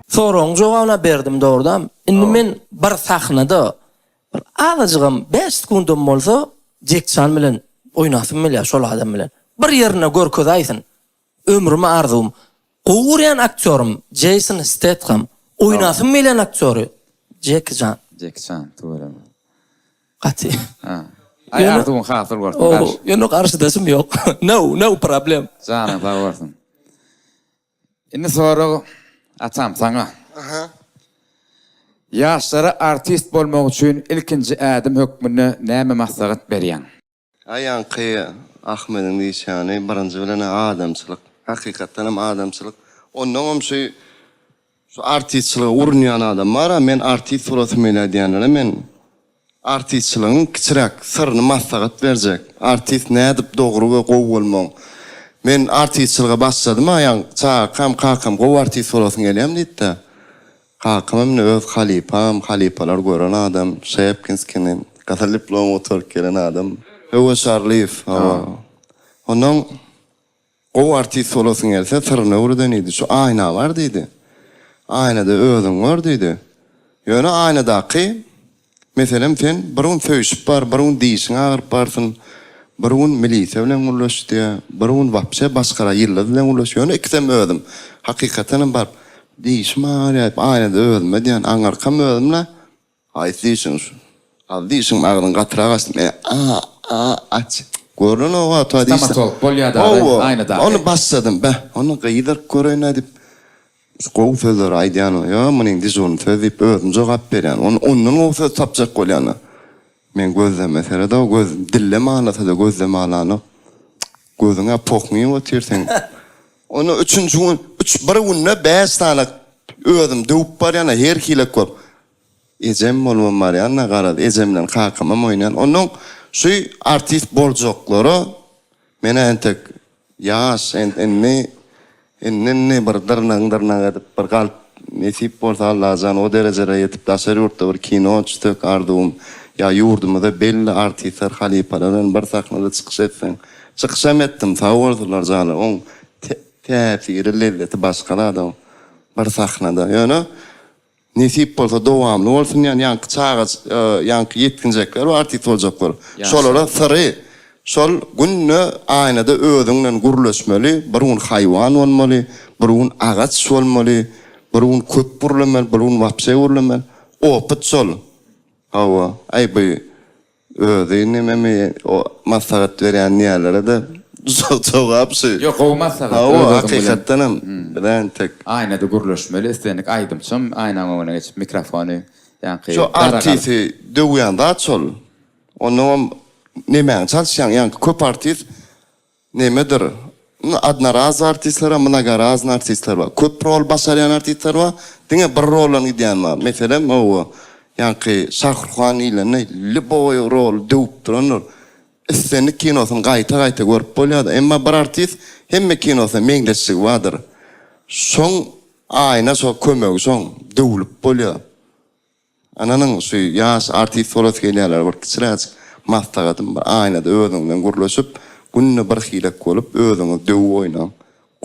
Soraň jogabyna berdim doğrudan. Indi men bir sahnada bir azajygam 5 sekundum bolsa, jekçan bilen oýnasym bilýär şol adam bilen. Bir ýerine görköz aýsyn. Ömrüme arzum. Gowuryan aktörüm Jason Statham. Oýnasym bilen aktörü Jackie Chan. Doğru. Qati. Ha. Ay arzuň hasıl bolsun. O, ýöne karşıdasym yok. No problem. Canım sağ olsun. Inni sorag atam sana. Yaşlara artist bolmak üçin ilkinji ädim hökmüne näme maslahat berýän? Aýanky Ahmediň diýşäni birinji bilen adamçylyk, hakykatdan hem adamçylyk. Ondan şu artistçylygy urunýan adam bar, men artist suratym ele diýenler, men artistçylygyň kiçirak syryny maslahat berjek. Artist nädip dogry we gowy bolmagy. Men artistçylyga başladym, aýan kakam gowy artist bolasyn gelýär diýdi. Kakam öz halipalar gören adam, Shepkinskiň gatal diplom otur gelen adam. Öwe Şarliýew. Ondan gowy artist bolasyn gelse syryny urdan idi. Şu aýna bar diýdi. Aýnada özüň var diýdi. Ýöne aýnadaky meselem sen birun söýüşip bar, birun diýişiň agyryp barsyn. Birun milisiýa bilen ulaşdy, birun wapşa başgara ýyllar bilen ulaşdy. Ýöne ikisem özüm. Hakykatan bar. Diýişmär ýa-da aýnada özüme diýen aňarkam özümle aýdyşyň şu. Aldyşyň agyryň gatyra gaçdym. Aç. Görün o ata diýişdi. Stomatolog bolýar-da aýnada. Onu başladım be. Onu gaýdyr görýän edip gowy sözler aýdýan. Ýa, meniň diýjün söýüp özüm jogap berýän. Onuň o söz tapjak bolýan. Men gözleme serada göz dille manasynda gözleme alany. Gözüňe pokmy otirsen. Onu üçüncü gün, bir günne 5 tane özüm döwüp barýan, her hile kop. Ejem bolmam barýan, garad ejemden kakama oýnan. Onuň şu artist boljaklary mene entek ýaş enni bir edip bir galp nesip bolsa Allah'dan o derecede yetip daşary ýurtda bir kino çytyk ardum. Ya yurdumda belli artistler halipalardan bir sahnada çykyş etsen. Çykysam etdim, sağ boldylar jany. On täsiri lezzeti başga adam. Bir sahnada. Ýöne nesip bolsa dowamly bolsun, ýani ýanky ýetkinjekler artist boljaklar. Şolara syry. Şol günne aýnada özüňden gürleşmeli, birun haýwan bolmaly, birun agaç bolmaly, birun köp burulmaly, birun wapşa burulmaly. Opyt şol. Hawa, ay bu özüne meme o maslahat berýän ýerlere de jogapsy. Yok olmazsa. Hawa, hakykatdan hem bilen tek. Aýnada gürleşmeli, istenik aýdymçym, aýnaň öňüne geçip mikrofony ýanky. Şu artisti döwýän şol. Onu nemen çalşan ýanky köp artist nemedir? Adnaraz artistler, mnogaraz artistler bar. Köp rol başarýan artistler bar. Diňe bir rolany diýen bar. Meselem o ýanky Şahrukhan ile Liboy rol döwüp duranlar. Islenik kinosyny gaýta görüp bolýar. Emma bir artist hemme kinosy meňdeşik wadyr. Şoň aýna şo kömegi şoň döwülip bolýar. Ananyň şu ýaş artist bolat gelýärler bir kiçiräk maslahatym bar. Aýnada özüňden gürleşip günne bir hilek bolup özüňi döwüp oýnan.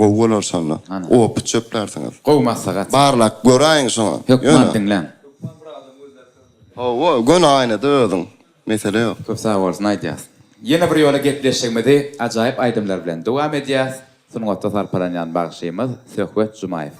Gowular sonra. O çöplersiňiz. Gowmasagat. Barlak göräýin şoňa. Hökman dinlen. O gün aýna dödüň. Mesele ýok. Köp sağ bolsun aýdýas. Ýene bir ýola gepleşigmidi, ajaýyp aýdymlar bilen dowam edýäs. Sunuňatda sarpalanýan bagşymyz Söhbet Jumaýew.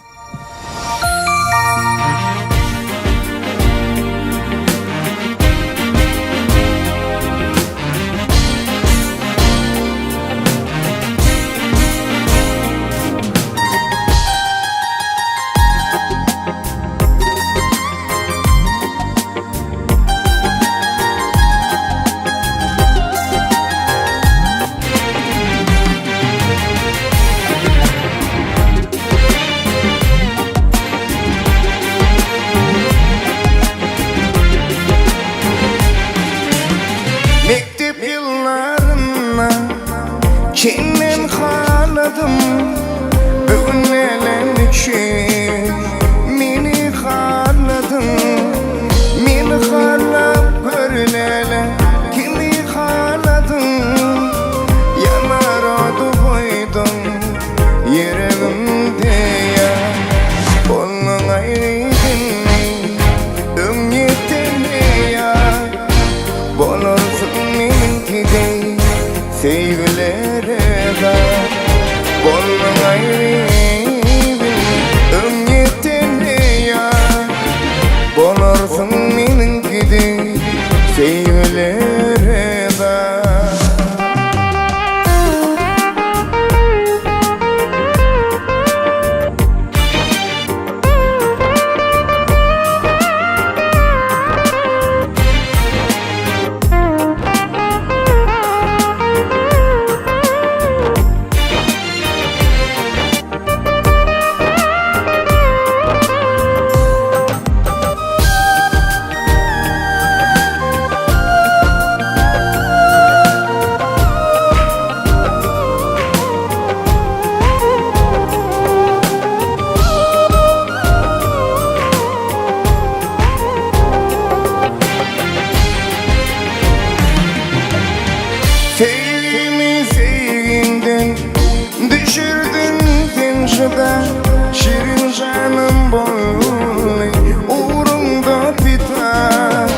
Mektep yıllarına kinden haladım bugün elençi meni haladım meni halap görlele kimi haladım yanar odu koydum yerimde ya onun ayrıydın ömyetinde ya bolursun meninkidey sevgilere da bolun ayrıydın ömyetinde ya bolursun meninkidey sevgilere da Sevgimi sevginden düşürdün tenşada şirin canım boylu uğrunda pita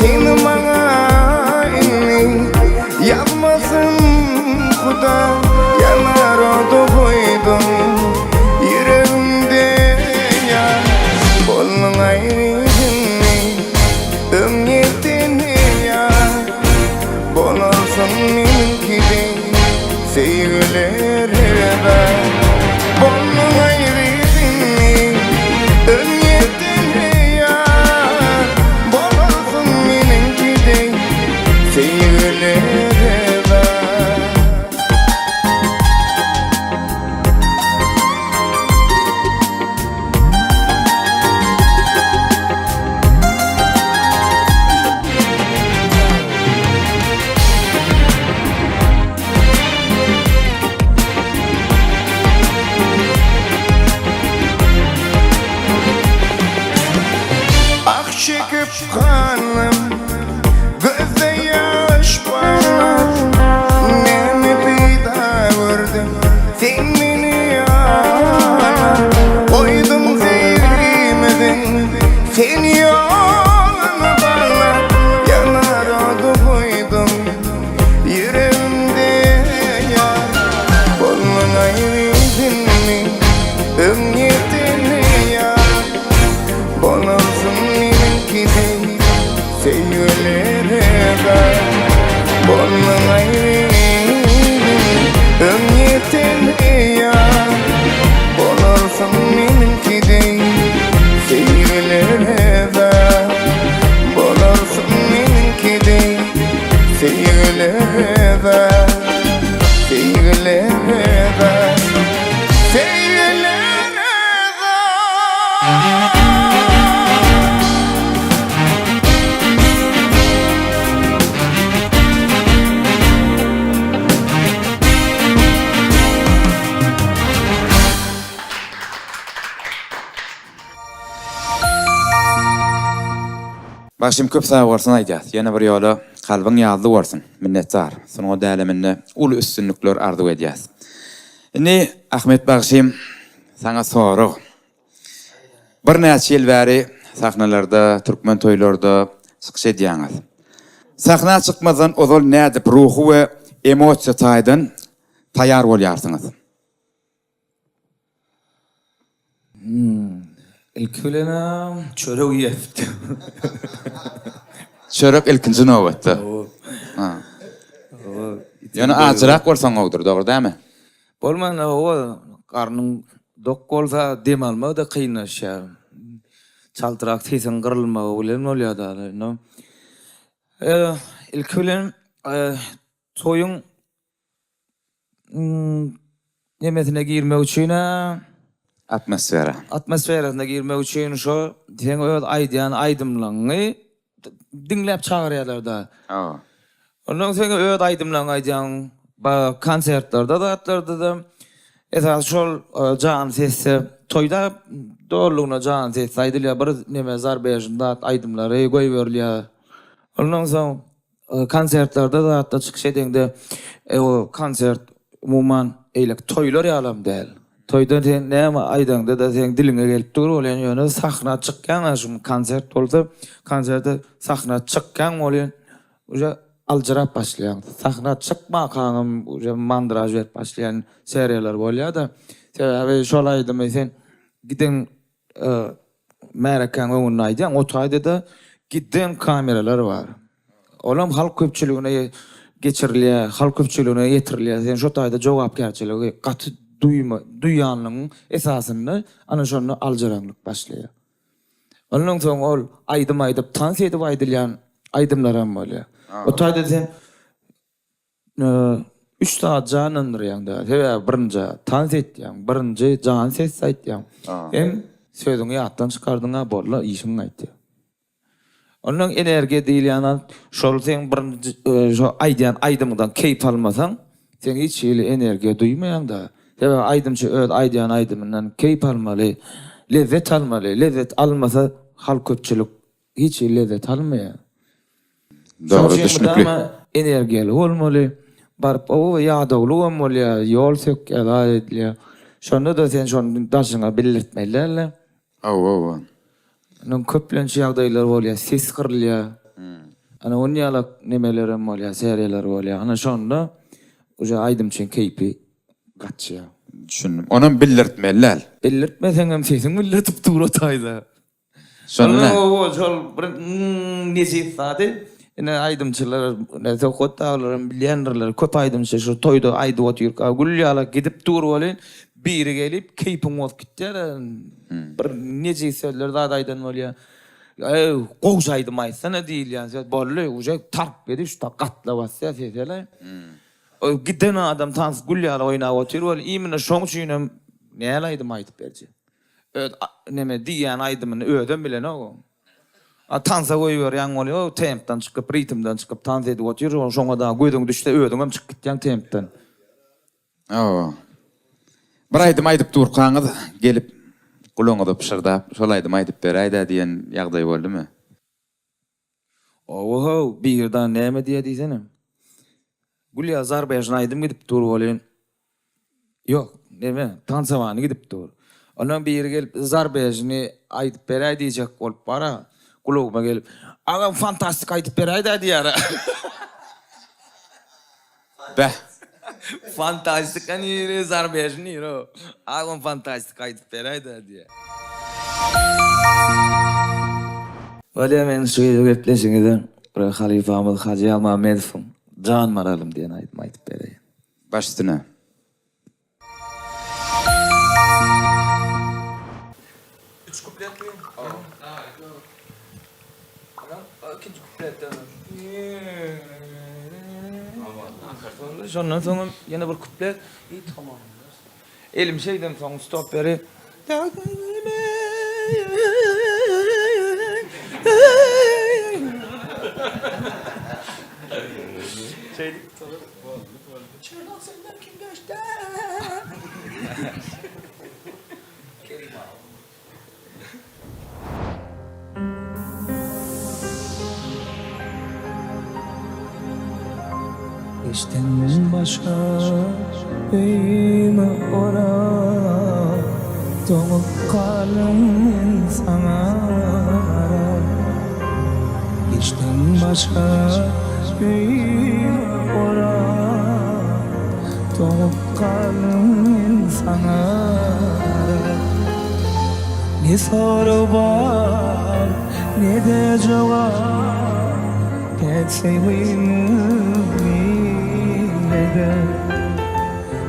seni bana inni yapmasın kuda yanar odu koydum yüreğimde ya bolun ayrıydın ömyetini ya bolursun meninkidey sevgilere da bolun ayrıydın ömyetini ya bolursun meninkidey sevgilere da Ah çekip kanım gözde yaş parlar nemi peyda gördüm sen beni yalan koydum sevmedin sen yolunu bağla yanar odu koydum yüreğimde ya bolun ayrıydın mi ömyetini ya bolursun meninkidey sevgilere da bolun ayrıydın ömyetini ya bolursun meninkidey sevgilere da bolursun meninkidey sevgilere da sevgilere da sevgilere da Başım köp sağ bolsun aýdýas. Ýene bir ýola kalbyň ýazdy bolsun. Minnetdar. Sonuň däleminne ul üstünlikler arzu edýäs. Indi Ahmet Bagşym sana soru. Bir näçe ýyl bäri sahnalarda, türkmen toýlarda çykyş edýäňiz. Sahna çykmadan ozal nädip ruhu we emosiýa taýdan taýýar bolýarsyňyz. İlkülene çörek yefti. Çörek ilkinji nowatda. Ýöne ajrak bolsaň ogdur, dogry dämi? Bolman o karnın dok bolsa dem alma da kıynaşar. Çaltırak sesin kırılma bilen bolýar da, no. İlkülen toyun nemesine girmek üçin atmosferasına girmek üçin şo sen öz aýdýan aýdymlaryny dinläp çagyrýarlar da. Ondan sonra öz aýdymlaryny aýdýan konsertlerde da atlarda da esas şol can sesi toyda doğruluğuna can sesi aýdylýar bir neme Azerbaýjanda aýdymlary goýberýär. Ondan sonra konsertlerde da hatta çykyş edende o konsert umuman eýlek toýlar ýalam däl. Toyda sen näme aýdanda da sen diline gelip dur bolan ýöne sahna çykkan şu konsert bolsa konserde sahna çykkan bolan uja aljırap başlayan. Sahna çıkma kanım uja mandraj berip başlayan seriýalar bolýar da. Sebäbi şol aýdym sen giden märekan öňünde aýdýan o taýda da giden kameralar var. Olam halk köpçüligine geçirilýär, halk köpçüligine ýetirilýär. Sen şo taýda jogapkärçiligi gaty duýanlygyň esasyny ana şonu aljaranlyk başlaýar. Ondan soň ol aýdym aýdyp tans edip aýdylýan aýdymlaram bolýar. O taýda sen 3 saat janyndyryň da. Sebäbi birinji tans etýän, birinji jan ses aýtýan. Hem sözüňi ýatdan çykardyňa bolla işiň aýtdy. Onun energiýa diýilýän şol sen birinji şo aýdýan aýdymydan keýp almasaň, sen hiç ýyly energiýa duýmaýan da. Sebäbi aýdymçy öz aýdýan aýdymyndan keýp almaly, lezzet almaly. Lezzet almasa halk köpçülik hiç lezzet almaýar. Dogry düşünükli. Energiýeli bolmaly. Barp o ýagdagly bolmaly, ýol sökýär edilýär. Şonda da sen şonu daşyňa bildirtmeýärler. Onun köplençi ýagdaýlar bolýar, ses kyrylýar. Ana on ýalak nemeler bolýar, seriýalar bolýar. Ana şonda uja aýdymçyň keýpi gatçýar. Düşündüm. Onun bildirtmeýärler. Bildirtmeseň hem sesiň bildirtip dur taýda. Şonda şol bir nesi sady ene aýdymçylar, näse hotawlaryň bilýändirler. Köp aýdymçy şu toýda aýdyp otyr, gulýala gidip dur bolan biri gelip keýpin bolup gitýär. Bir neje sözler zat aýdan bolýar. Goýş aýdym aýtsana diýilýän söz bolly, uja tarp edip şu gatla basýar sesler. O giden adam tans gulýala oýnap otyr bol, imine şoň üçin näle aýdym aýdyp berje. Neme diýän aýdymyny ödem bilen o. Tansa goýberýän bolýar, tempdan çykyp, ritmden çykyp tans edip otyr, şoňa da göýdüň düşde ödüňem çykyp gitýän tempden. Bir aýdym aýdyp durkaňyz gelip gulaňyza pişirdap, şol aýdym aýdyp beräýdi diýen ýagdaý boldymy? Birden näme diýdiňsene? Gulya Azerbaýjana aýdym gidip dur bolan. Ýok, näme? Tansawany gidip dur. Ondan biri gelip Azerbaýjany aýdyp beräýdi diýjek bolup bara. Kulaguma gelip, "Agam fantastik aýdyp beräýdi" diýär. Bäh. Fantastik ani Azerbaýjany ro. Agam fantastik aýdyp beräýdi diýär. Wala men şu gepleşiňizde bir Halifa Ahmed Haji Almamedowň Can maralım diýen aýdyp aýdyp beräýin. Baş üstüne. Üç kuplet mi? İkinci kuplet. Şondan soň ýene bir kuplet. Tamam. Elim şeyden soň stop beri. Çırnak senden kim geçti? Geçten başa öyme ora Doğup kalım sana Geçten başa öyme ora Doğup kalım sana Ne soru var ne de cevap Geçseyimde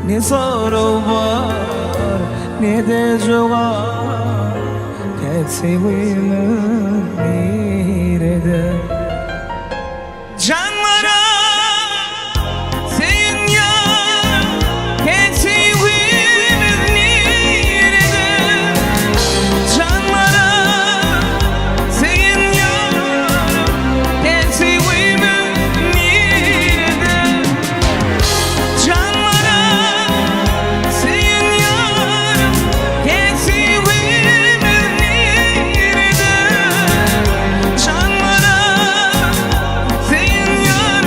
Ne soru var ne de cevap Geçseyimde Canlara sen yar Geçseyimde Canlara sen yar Geçseyimde Canlara sen yar Geçseyimde Canlara sen yar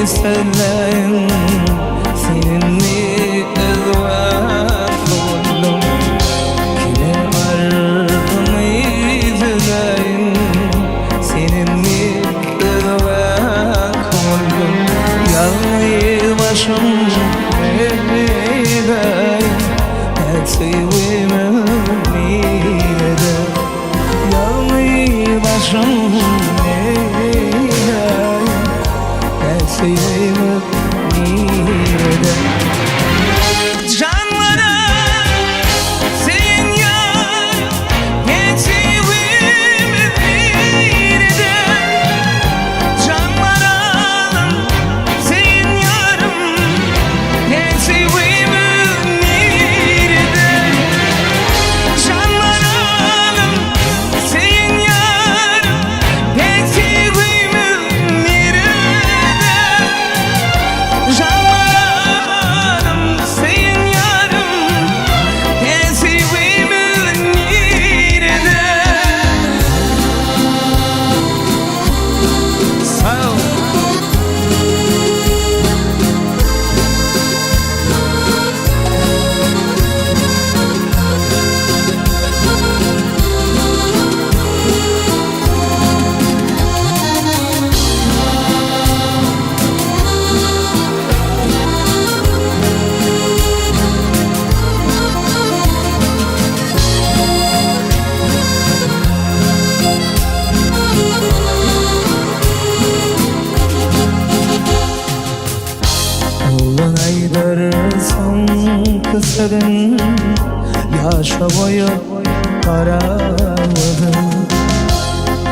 Senin seninle ezvat oldum Kine ardımı izleyin Seninle ezvat oldum Yalnız başım neredeyim Hep sevimi nerede Yalnız başım neredeyim Hep sevimi nerede Canlara sen yar Geçseyimi nerede Canlara sen yarım Geçseyimi nerede Canlara sen yarım Geçseyimi nerede Canlarım sen yarım Geçseyimi nerede Sağ ol Oğlan aydarsın kısadın Yaşa boyu karamadın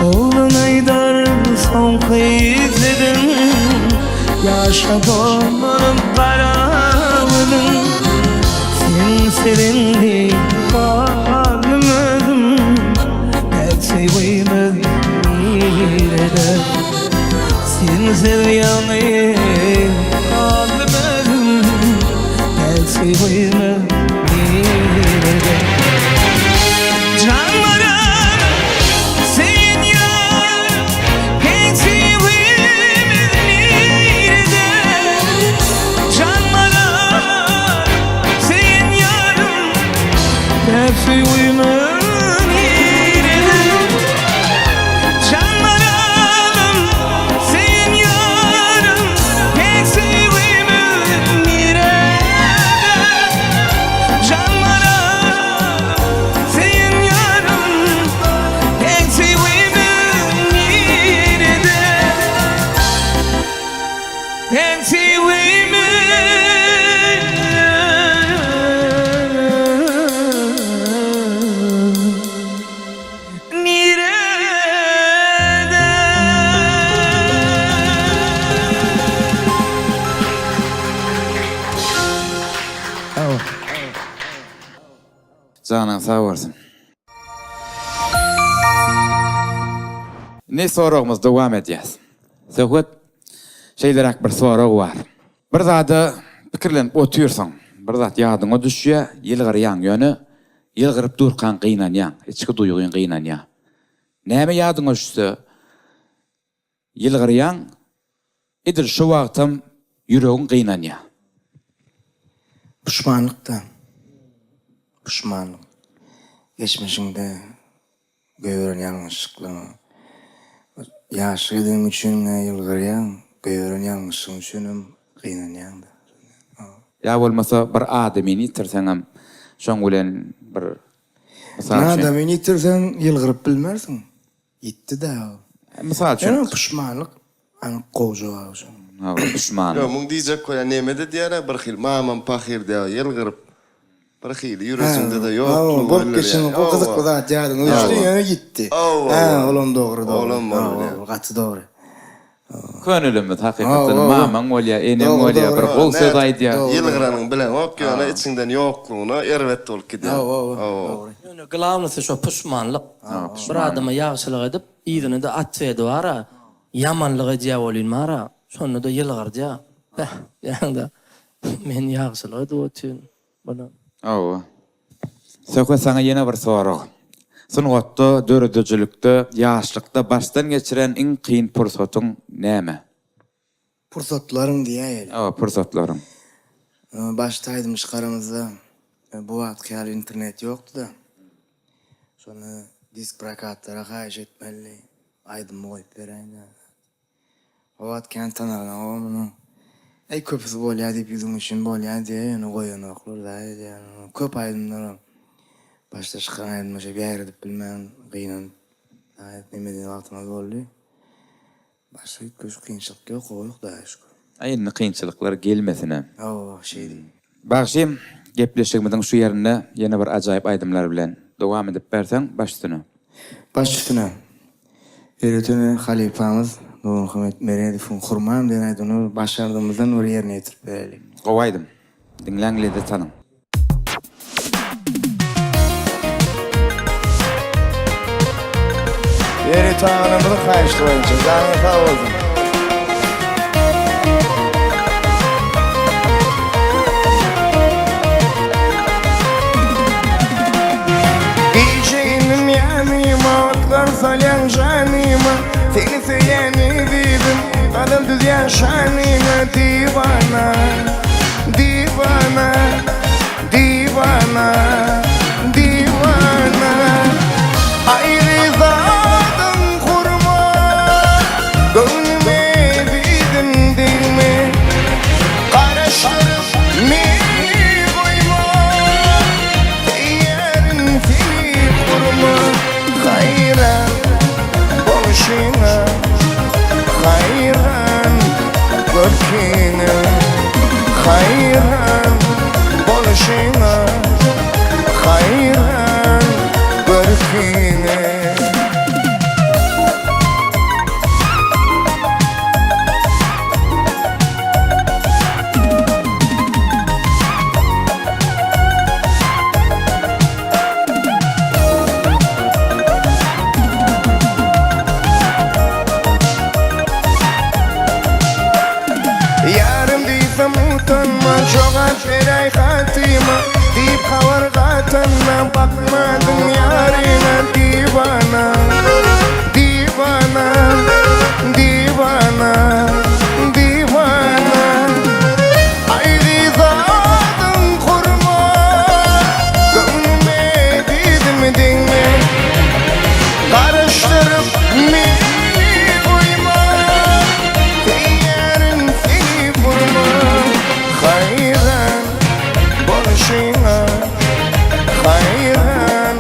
Oğlan aydarsın kızladın Yaşa boyu karamadın Sen serindi kalmadım Hep sevimi nerede Sen sevyanı kalmadım Hep sevimi nerede Canlara sen yar Geçseyimi nerede Canlara sen yarım Hep sevimi nerede Canlarım sen yarım Geçseyimi nerede Canan sağ bolsun. Ne sorağımız devam edýäs. Söhbet şeylerak bir sorag var. Bir zada pikirlenip oturýarsaň, bir zat ýadyňa düşýär, ýylgyrýan ýöne, ýylgyryp durkan gynanýan, içki duýguň gynanýan. Näme ýadyňa düşse, ýylgyrýan, edil şu wagtym ýüregiň gynanýan. Pişmanlıkta. Pişmanlık. Geçmişinde gören yanlışlıklarını. Yaşadığım için yılgırayan, gören yanlışım üçünüm kıynayan da. Ya bolmasa bir adamyny iterseňem, şoň bilen bir Ne adamını yitirsen yılgırıp bilmersin. Gitti de. Misal üçin, Yani pişmanlık. Ani qowja var. pişman. Yo, mung diyecek koya nemede diyara bir xil mamam paxir diye yılgırıp bir xil yürüsünde de yok. Bok geçin o kızık o da diyadın. Üçlü yana gitti. Oğlum doğru. Oğlum doğru. Katı doğru. Könülümüz hakikaten mamam bolýar, enem bolýar, bir gol söz aýdýar. Yılgıranın bilen okýana içinden yokluğuna ervet olup gidiyor. Yani glavnysi şu pişmanlyk. Bir adama ýagşylyk edip, ýygyny da atwedy bara, yamanlygy diýip bolýar, şonu da ýylgyrdy. Ýa-da men ýagşylyk edip otyn. Bana Söhbet sana ýene bir sorag. Sungatda, döredejlikde, ýaşlykda başdan geçiren iň kyn pursatyň näme? Pursatlarım diye. Pursatlaryň. Baştaydım çıkarımızda. Bu vakit hali internet yoktu da. Sonra disk prokatlara kaýyş etmeli. Aydım koyup bereyim da. O vakit kendi tanarlan o bunu. Köpüsü bolýar diýip ýüzüň üçin bolýar diye ýöne goýan oklar da. Köp aydımlar. Başta çıkan aydım başa bir aýryp bilmän gıynan. Nemeden wagtyma boldy. Başka köş kynçylyk ýok, goýuk da şükür. Aýyny kynçylyklar gelmesine. Şey değil. Bagşym, gepleşigimiziň şu ýerine ýene bir ajaýyp aýdymlar bilen dowam edip berseň başdyny. Baş üstüne. Eretini halifamız Nurmuhammed Meredif'in kurmam den aýdyny başardığımızdan bir ýerine ýetirip berelim. Gowaýdym. Dinläňle de tanyň. Eretanymyzy kaýşdyryňça zany sag bolsun. Giyşenim yanıma, otlar salyan janıma, seni söýeni didim, adam düz yaşanıma, divana, divana, divana, divana. Ayrı zadın kurma, gönlüme didim dilme, karıştırıp meni koyma, yerin seni kurma. Hayran boluşina, hayran görkine, hayran boluşina, hayran görkine. Yarım diysem utanma, çoğat veray hatıma, deyip kavargatanma, bakmadım yarına. Divana, divana, divana, divana. Ayrı zadın kurma, gönlüme didim dinle, karıştırıp meni koyma, yerin seni vurma. Hayran boluşina, hayran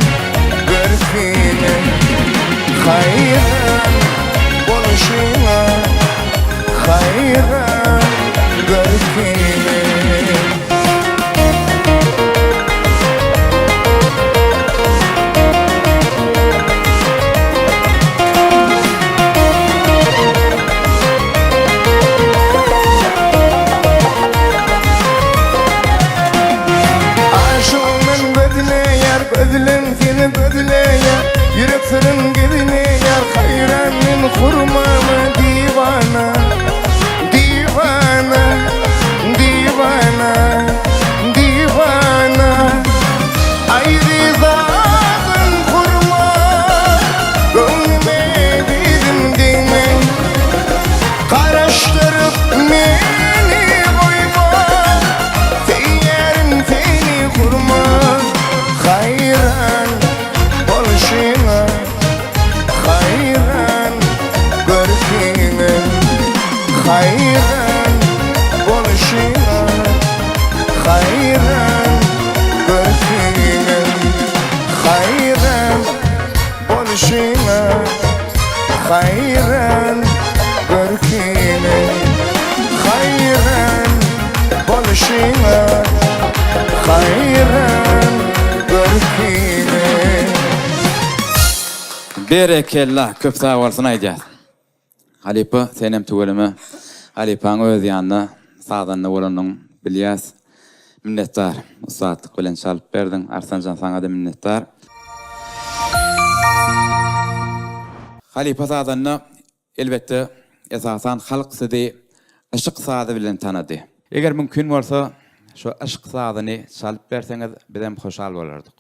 görkine, hayran boluşina, hayran görkine. Aşığımın gözüne yer, hayran görkini hayran bolşina hayran görkini Berekella köp sağ bolsun aýdýar. Halipa senem tüwelime Halipaň öz ýanyna sağdanna bolanyň bilýäs. Minnettar. Usatlyk bilen çalyp berdiň. Arsanjan saňa da minnettar. Halipa sağdanna elbette esasan halk sidi aşyk sağdy bilen tanady. Eger mümkin bolsa şu aşyk sağdyny çalyp berseňiz bizem hoşal bolardyk.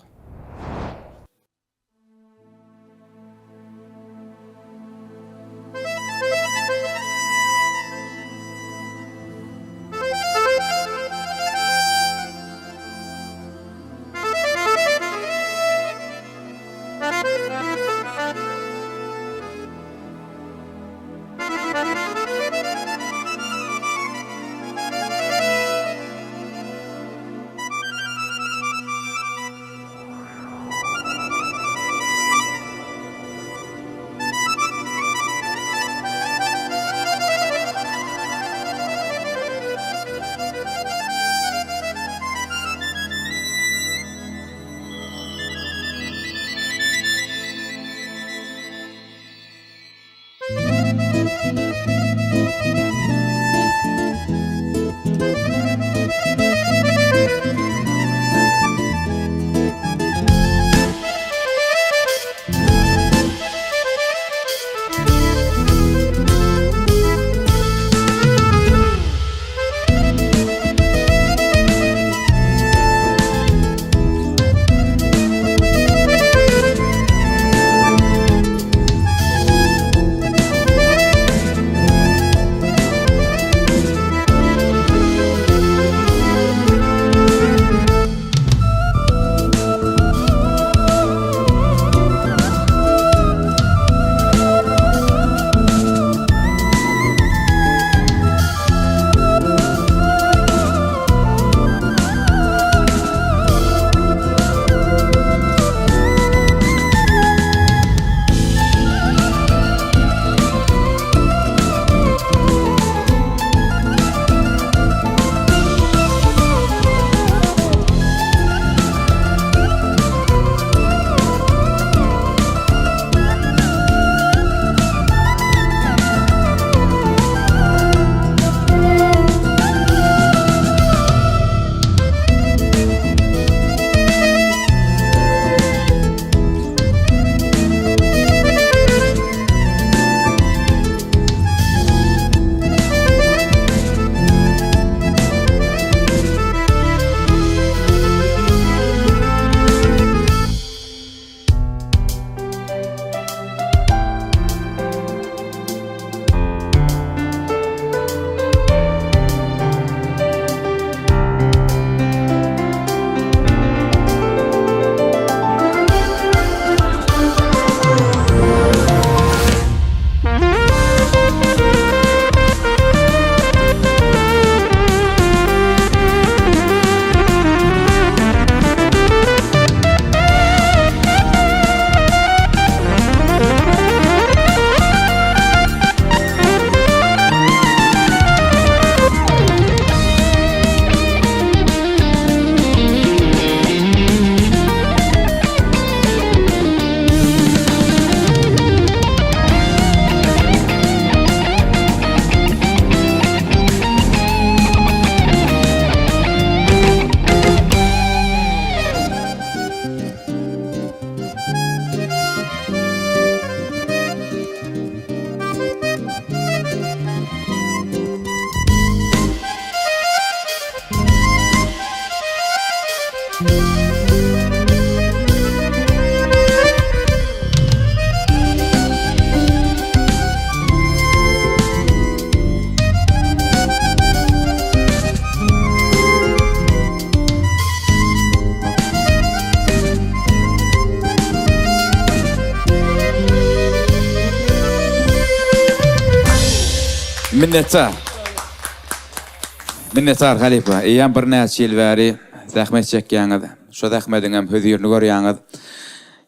Minnettar Halipa. Eýän bir näçe ýyl bäri zähmet çekýäňiz. Şo zähmetiň hem höýürni görýäňiz.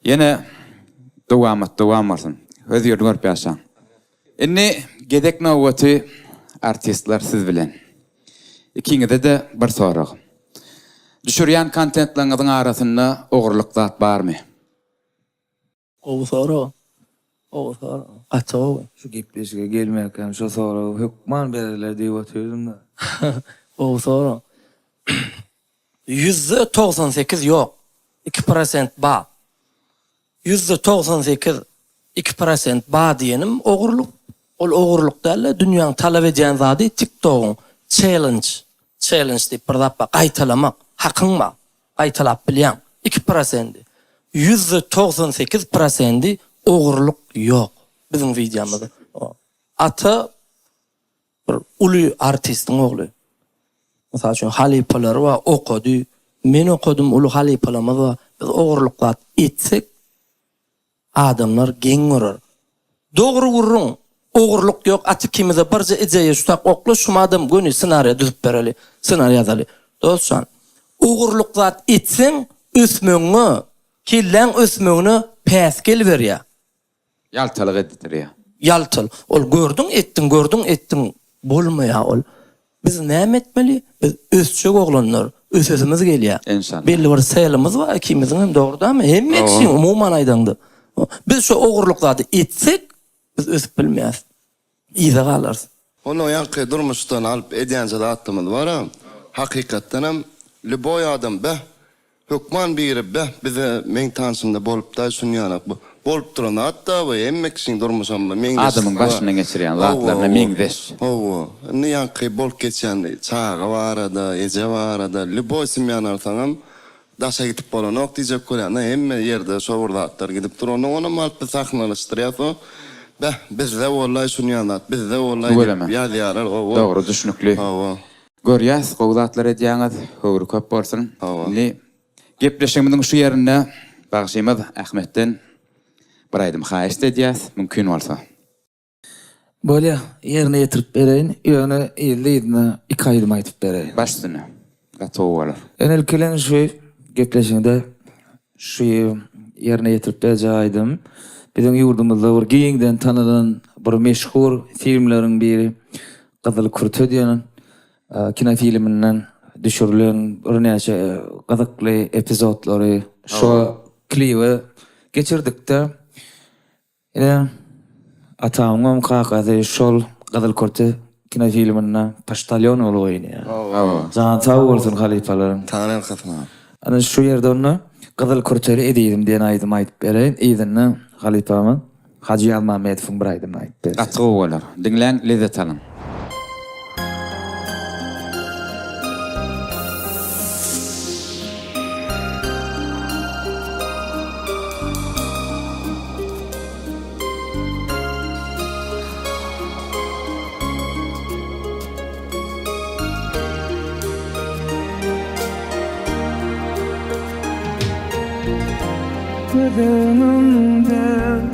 Ýene dowam bolsun. Höýürni görüp ýaşaň. Inni gedek nowwaty artistler siz bilen. İkiňizde de bir sorag. Düşürýän kontentlaryňyzyň arasynda ogurlyk zat barmy? O soru. Atoo. Şu gepleşige gelmeýän şu soragy hukman bererler diýip oturdum da. O soru. %98 yok. 2% ba. %98 2% ba diyenim ogurluk. Ol ogurluk däl, dünýäň talap edýän zady TikTok'un challenge diýip bir zapa gaýtalamak, hakyňma, gaýtalap bilýän 2%. %98% ogurluk yok bizim videomuzda. Ata bir uly artistin ogly. Mesela şu halipalar var, okudu. Men okudum, ulu halipalamız var. Biz ogurluklat etsek, adamlar geň görür. Dogry gurrun, ogurluk yok. Atıp kimize barca ejeýe şutak oklu, şuma adam göni senaryo düzüp bereli, senaryo ýazaly. Dostlar, ogurluklat etsen, ösmöňi, killen ösmöňini päs gelberýär. Ýaltalyk eddirýär. Yaltıl. Ol gördün ettin bolmaýar ol. Biz näme etmeli? Biz ösçek oglanlar, ösesimiz gelýär. İnşallah. Belli bir saýlymyz bar, ikimizin hem dogrydymy? Hem etsin umuman aýdandy. Biz şu ogurlyklary etsek, biz ösüp bilmeýäs. Ýyda galarys. Onu ýanky durmuşdan alyp edýän zatymyz bar. Hakykatdan hem lüboy adam be. Hukman biri be. Bize men tansymda bolup da şunýanak bu. Bolup duran hatta bu emmeksin durmuşam men Adamyň başyna geçirýän zatlaryna meňdeş. Owo, ne ýanky bolup geçýän çağa barada, eje barada, lüboy simýanar taňam daşa gitip bolanok diýjek bolýan. Hemme ýerde şowurlatlar gidip duran, onu alyp sahnalashtyryapy. Be, bizde wallahi şunýanak, bizde wallahi ýalyar. Dogry, düşnükli. Owo. Görýäs, gowlatlar edýäňiz, howry köp bolsun. Ni gepleşigimiziň şu ýerinde bagşymyz Ahmetden bir aýdym haýyş edýäs, mümkin bolsa. Böyle yerine getirip bereyin, ýöne ýyldyna 2 aýdym aýtyp bereyin. Başsyny. Gatow bolar. Enelkelen şu gepleşiginde şu yerine getirip bereýdim. Bizim ýurdumyzda bir giňden tanylan bir meşhur filmleriň biri Gyzyl Kurt diýen kino filminden düşürülen bir näçe gyzykly epizodlary şu klibi geçirdikde ine atamam kakazy şol Gyzyl Kurt kino filminden paştalyon bolup oýnýar. Zan sag bolsun halifalaryň. Taňyr katma. Ana şu ýerde onu Gyzyl Kurt'y edýdim diýen aýdym aýtyp bereýin. Ýa-da halifamy Hacı Almamedowyň bir aýdym aýtyp bereýin. Gatow bolar. Dinlen, lezzet alın. Gözümde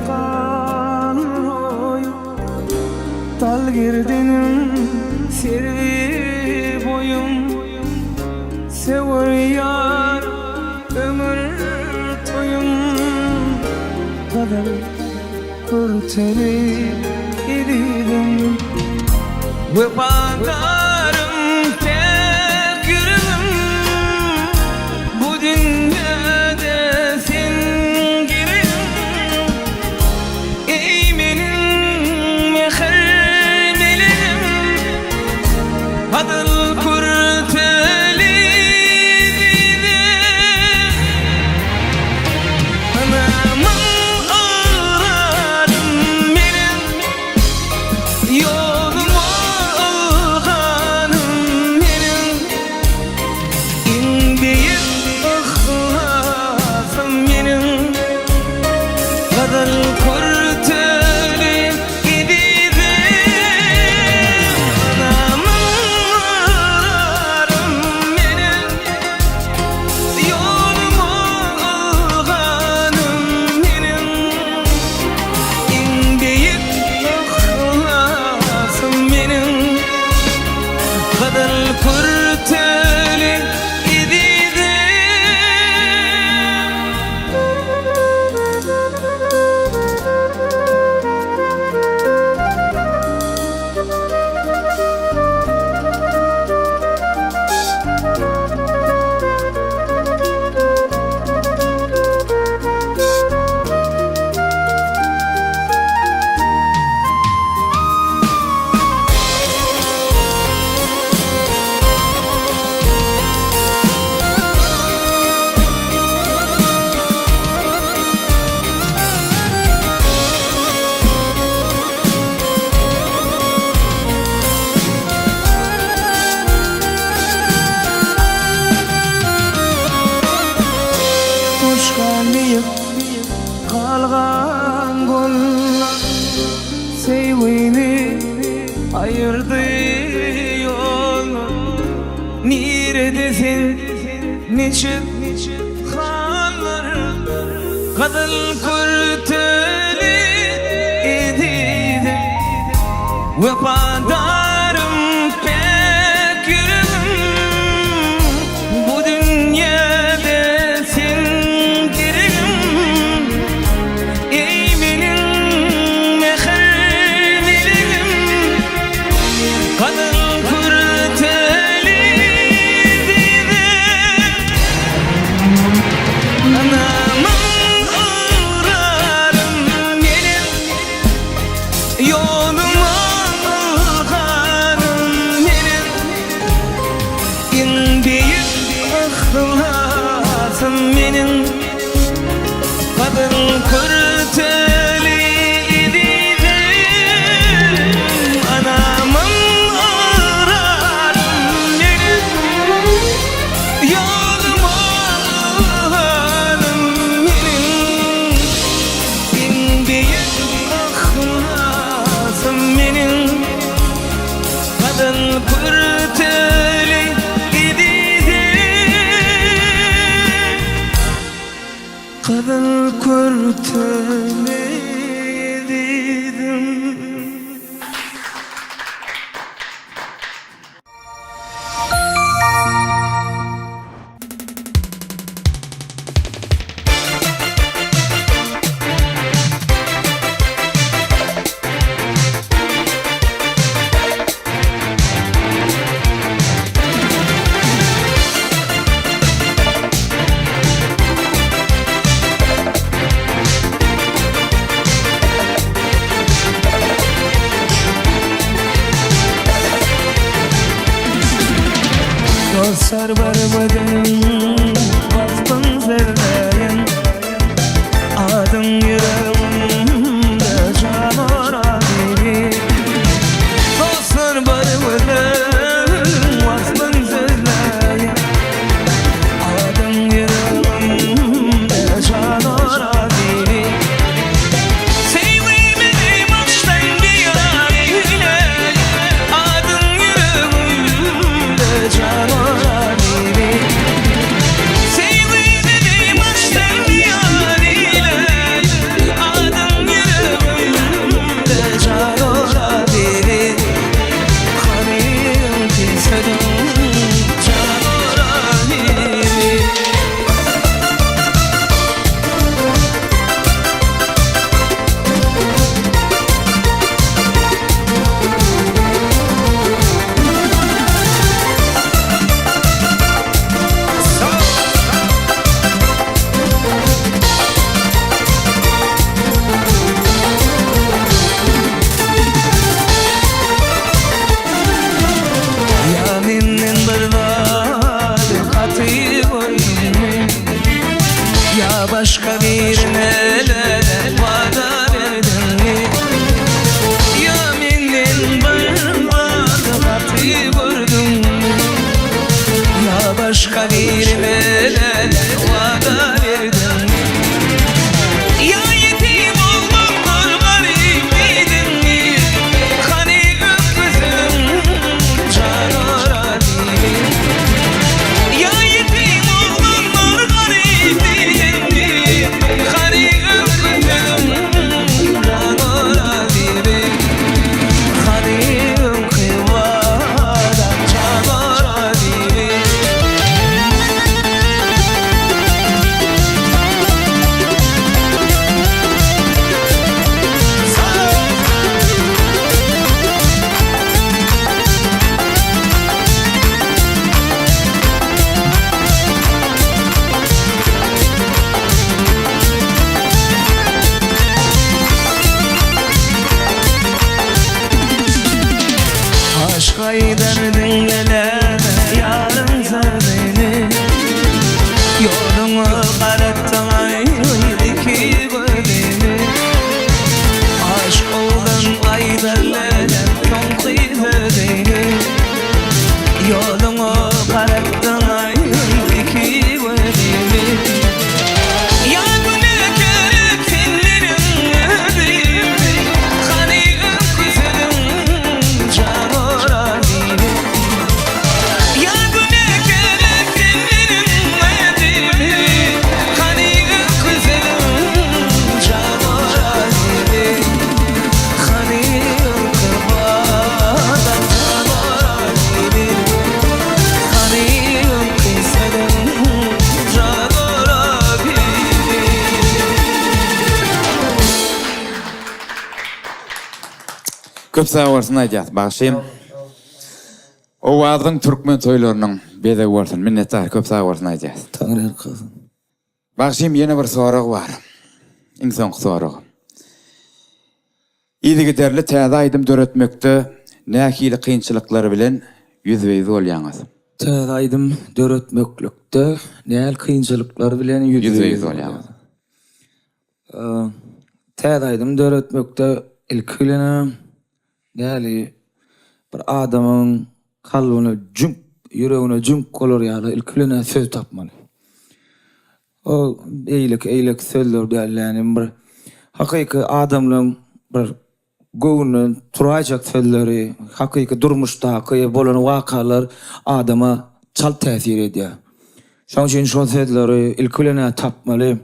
kan oyup dal girdinim sirvi boyum sever ömür toyum kadar kurteri gididim ve bakarım tek yürümüm bu dünyada Adıl kurteli dide Anamın ağradım benim Yolumu desin niçin hallar kadın kurtuli idiydi vefadarım pek yürüm bu dünyada sen girim ey benim mehrilim kadın kurtuli idiydi anamın uğrarım benim yoluma alğanım benim en büyük ihlasım benim kadın kurtuli idiydi anamın uğrarım benim yoluma alğanım benim en büyük ihlasım benim kadın kurtuli idiydi kadın kurtuli idiydim. Dostlar barbadım Baktım zerreyen Adın yüreğimde canora biri Dostlar barbadım Baktım zerreyen Adın yüreğimde canora biri Sevimini baştan diyarıyla Adın yüreğimde canora biri Sevimini baştan diyarıyla Adın yüreğimde canora biri Halim kesedim canora biri Yaminin bırvadı katıyı boyunu Ya başka birine vada verdin mi Yaminin bırvadı katıyı vurdun Ya başka birine vada verdin mi Ya yetim oldum garip miydin mi Hani öpmüşüm canora biri Ya yetim oldum garip miydin mi Hani öpmüşüm canora biri Hani öpmüşüm canora biri Köp sağ bolsun aýdýat. Bagşym. O wadyň türkmen toýlarynyň bede bolsun. Minnetdar, köp sağ bolsun aýdýat. Taňra kızım. Bagşym ýene bir sorag bar. Iň soňky sorag. Ýygy derli täze aýdym döretmekde nähili kynçylyklary bilen ýüzbeýiz bolýaňyz. Täze aýdym döretmeklikde nähili kynçylyklar bilen Ýüzbeýiz bolýaňyz. Täze aýdym döretmekde ilkilene nähili bir adamyň kalbyny jümp, yüregine jümp bolar ýa-da ilkilene söz tapmaly. O eýlik sözler dälläni bir hakyky adamlaryň bir göwünden turajak sözleri, hakyky durmuşdaky bolan wakalar adama çal täsir edýär. Şoň üçin şol sözleri ilkilene tapmaly.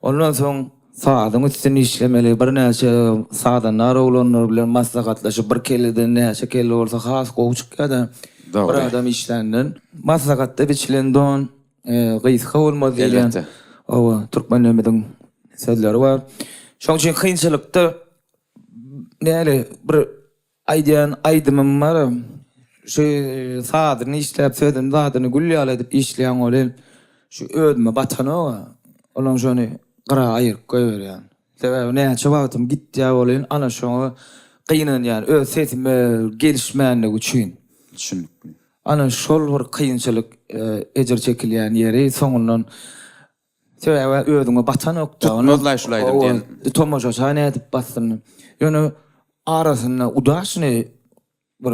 Ondan soň saadyň üstüne işlemeli, bir näçe saadanlar olanlar bilen maslahatlaşyp bir keleden näçe kelle bolsa has gowy çykýar. Bir adam işlenden maslahatda biçilenden gysga bolmaz diýen. O türkmenlemediň sözleri bar. Şoň üçin kynçylykda näle bir aýdýan aýdymym bar. Şu saadyny işläp söýdüm, zadyny gülýär edip işleýän bolan şu ödme batany olan şonu qara aýyryp goýberýän. Sebäbi näçe wagtym gitdi bolan ana şoňa gynan ýani öz sesime gelişmänligi üçin. Düşünüp. Ana şol bir kynçylyk ejer çekilýän ýeri soňundan sebäbi ödüňe batan okda. Tutmazlar şulaydım diýen. Tomaşa çany edip bastym. Ýöne arasyna udaşyny bir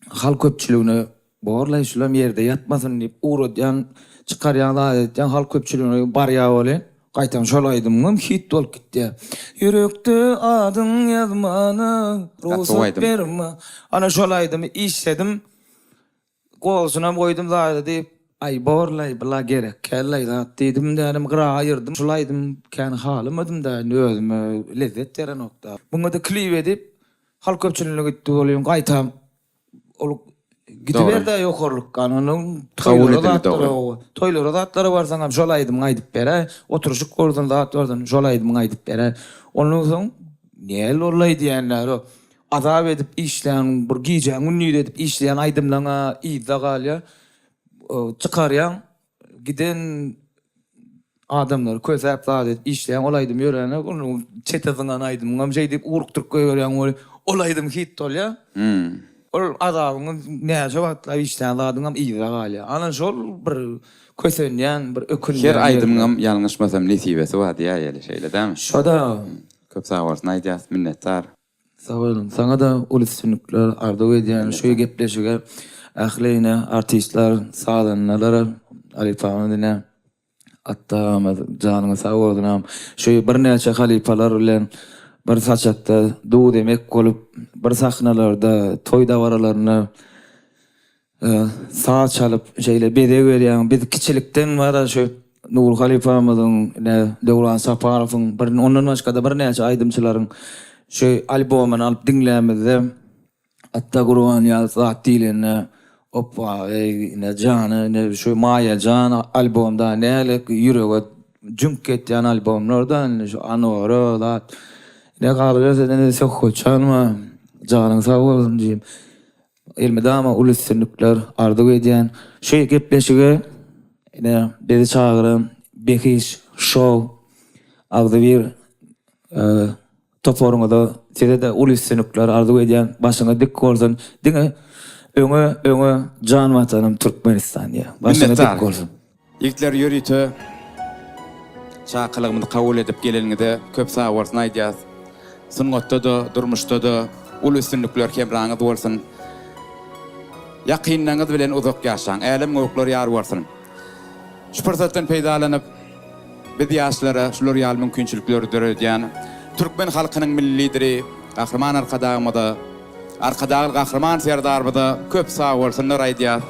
halk köpçüligine borlay şulam ýerde ýatmasyn diýip uradýan çykarýan aýdýan halk köpçüligine barýa bolan gaýtan şolaýdym hit bolup gitdi. Yürekde adyň ýazmany ruhsat berme. Ana şolaýdym işledim. Golsuna goýdum zaýda diýip ay borlay bila gerek kelleý zat diýdim dänim gyra aýyrdım şolaýdym kän halymadym da özüme lezzet beren nokta. Buňa da klip edip halk köpçüligine gitdi bolýan gaýtam ol gidiberdi ýokarlyk kanynyň toýlara zatlary barsaň hem şolaýdym aýdyp bere oturuşyk gordun zat bardan şolaýdym aýdyp bere onuň soň näle bolay diýenler o azap edip işleýän bir giýjäň ünlüýe edip işleýän aýdymlaňa ýyza galýar çykarýan giden adamlar közäp zadet işleýän olaýdym ýörene onu çeteziňden aýdym gam şey diýip urukturup goýberýän olaýdym hit bolýar. Ol adabyň näçe wagtlar işleýän zadyňam ýyza galýar. Ana şol bir kösenýän bir ökünýän. Her aýdymyň ýalňyşmasam nesibesi bar diýär ýeli şeýle dämi? Şoda Köp sağ bolsun aýdýat, minnetdar. sağ bolun. Saňa da ulysynyklar arda edýän şu gepleşige ähline artistler, sadanlar, alifanyna hatta janyňy sağ bolunam. Şu bir näçe halifalar bilen bir saçakda duw demek bolup bir sahnalarda toý dawaralarına sağ çalıp şeýle bede berýän biz kiçilikden wara şu Nur Halifamyzyň Döwran Safarowyň bir ondan başga da bir näçe aýdymçylaryň şu albomyny alyp dinlämizde hatta Gurban ýa-zat diýilene oppa ne jany ne şu Maya Jan albomda näle ýürege jünk etýän albomlardan şu Anwara zat ne gaýrysyndan çok hoşalma janyň sag bolsun diýip elmedama ulysynyklar ardy edýän şu gepleşige ne bizi çağıran Bekiş Show adlı bir toporunda size de ulysynyklar ardy edýän başyňa dik bolsun diňe öňe jan watanım Türkmenistan ýa başyňa dik bolsun. Ýigitler ýörüýte çaqylygymyzy kabul edip geleniňizde köp sağ bolsun aýdýas. Sungatda da, durmuşda da ulysynyklar kemraňyz bolsun. Ýakynlaňyz bilen uzak ýaşaň, älim gowuklar ýar bolsun. Şu pyrsatdan peýdalanyp biz ýaşlara şular ýaly mümkinçilikleri döredýän türkmen halkynyň milli lideri Gahrman arkadagy Gahrman serdarbyda köp sag bolsunlar aýdýar.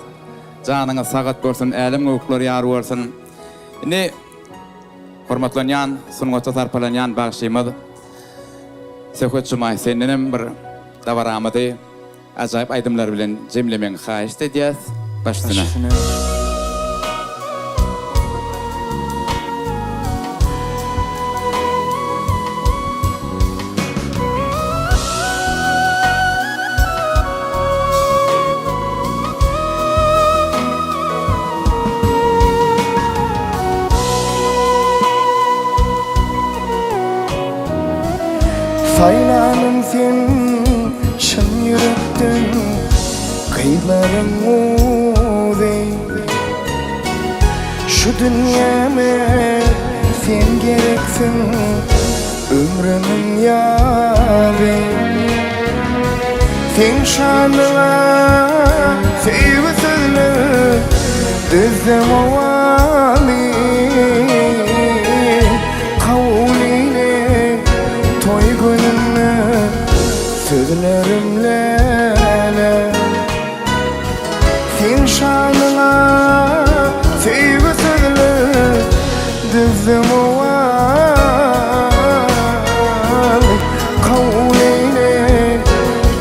Janyňyz sagat bolsun, älim gowuklar ýar bolsun. Ne hormatlanýan, sungatda tarpalanýan bagşymyz Sehwetçimay senenem bir dawaramady ajaýyp aýdymlar bilen jemlemeň haýyş edýäs. Başdyna. sen şın yürekten kıylarım uğday şu dünyame sen gereksin ömrümün yâri sen şanına sevgi sözlü düzdem ovali kavliyle toy gününü sözlerimle sen şanına sevgi sözlü düzdem ovali kavliyle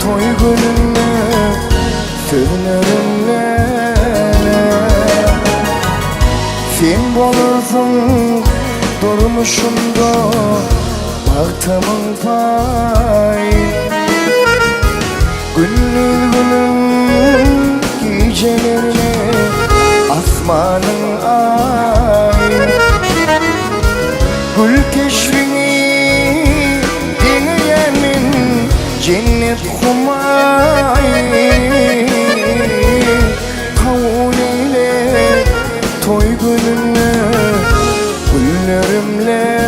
toy gününü sözlerimle sen bolursun durmuşumda baktımın pay günün gecelerine asmanın ay gül keşfini deneyemin cennet kumay kavliyle toy gününü güllerimle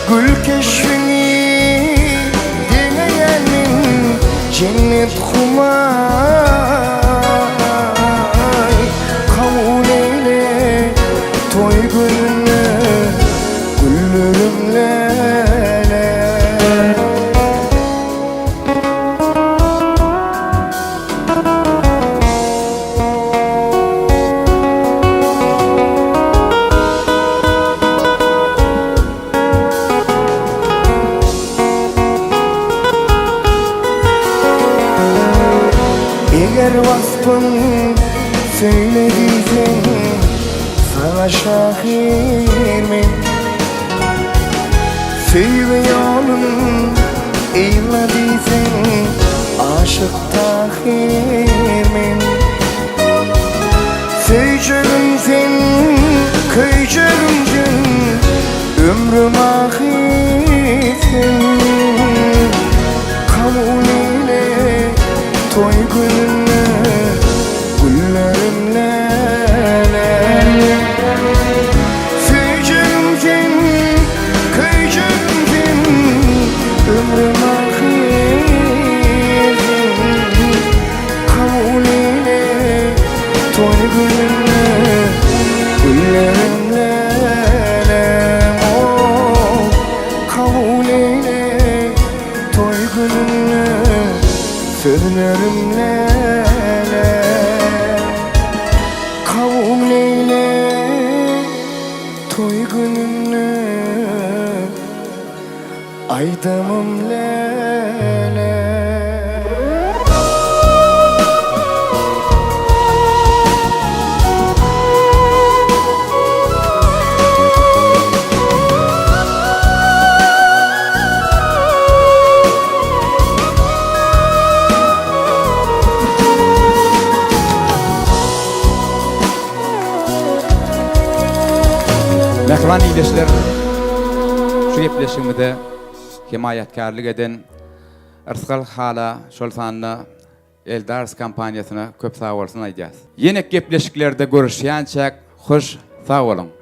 gül keşfini deneyemin cennet kumay kavliyle toy gününü güllerimle eğer vasfın söylediysen sana şahirmen sevme yolun eylediysen aşık tahirmen söyleyeceğim sen kıyacağım ömrüm ahirsin kavliyle toy gününü güllerimle söyleyeceğim sen kıyacağım ömrüm ahirsin kavliyle toy gününü güllerimle kavliyle toy gününü sözlerimle kavliyle toy gününü aydamımla Mehriban iyileşler şu gepleşigimizde himayetkarlyk eden Erskal Hala şol sanly Eldars kampaniýasyna köp sag bolsun aýdýas. Ýene gepleşiklerde görüşýänçek hoş sag bolun.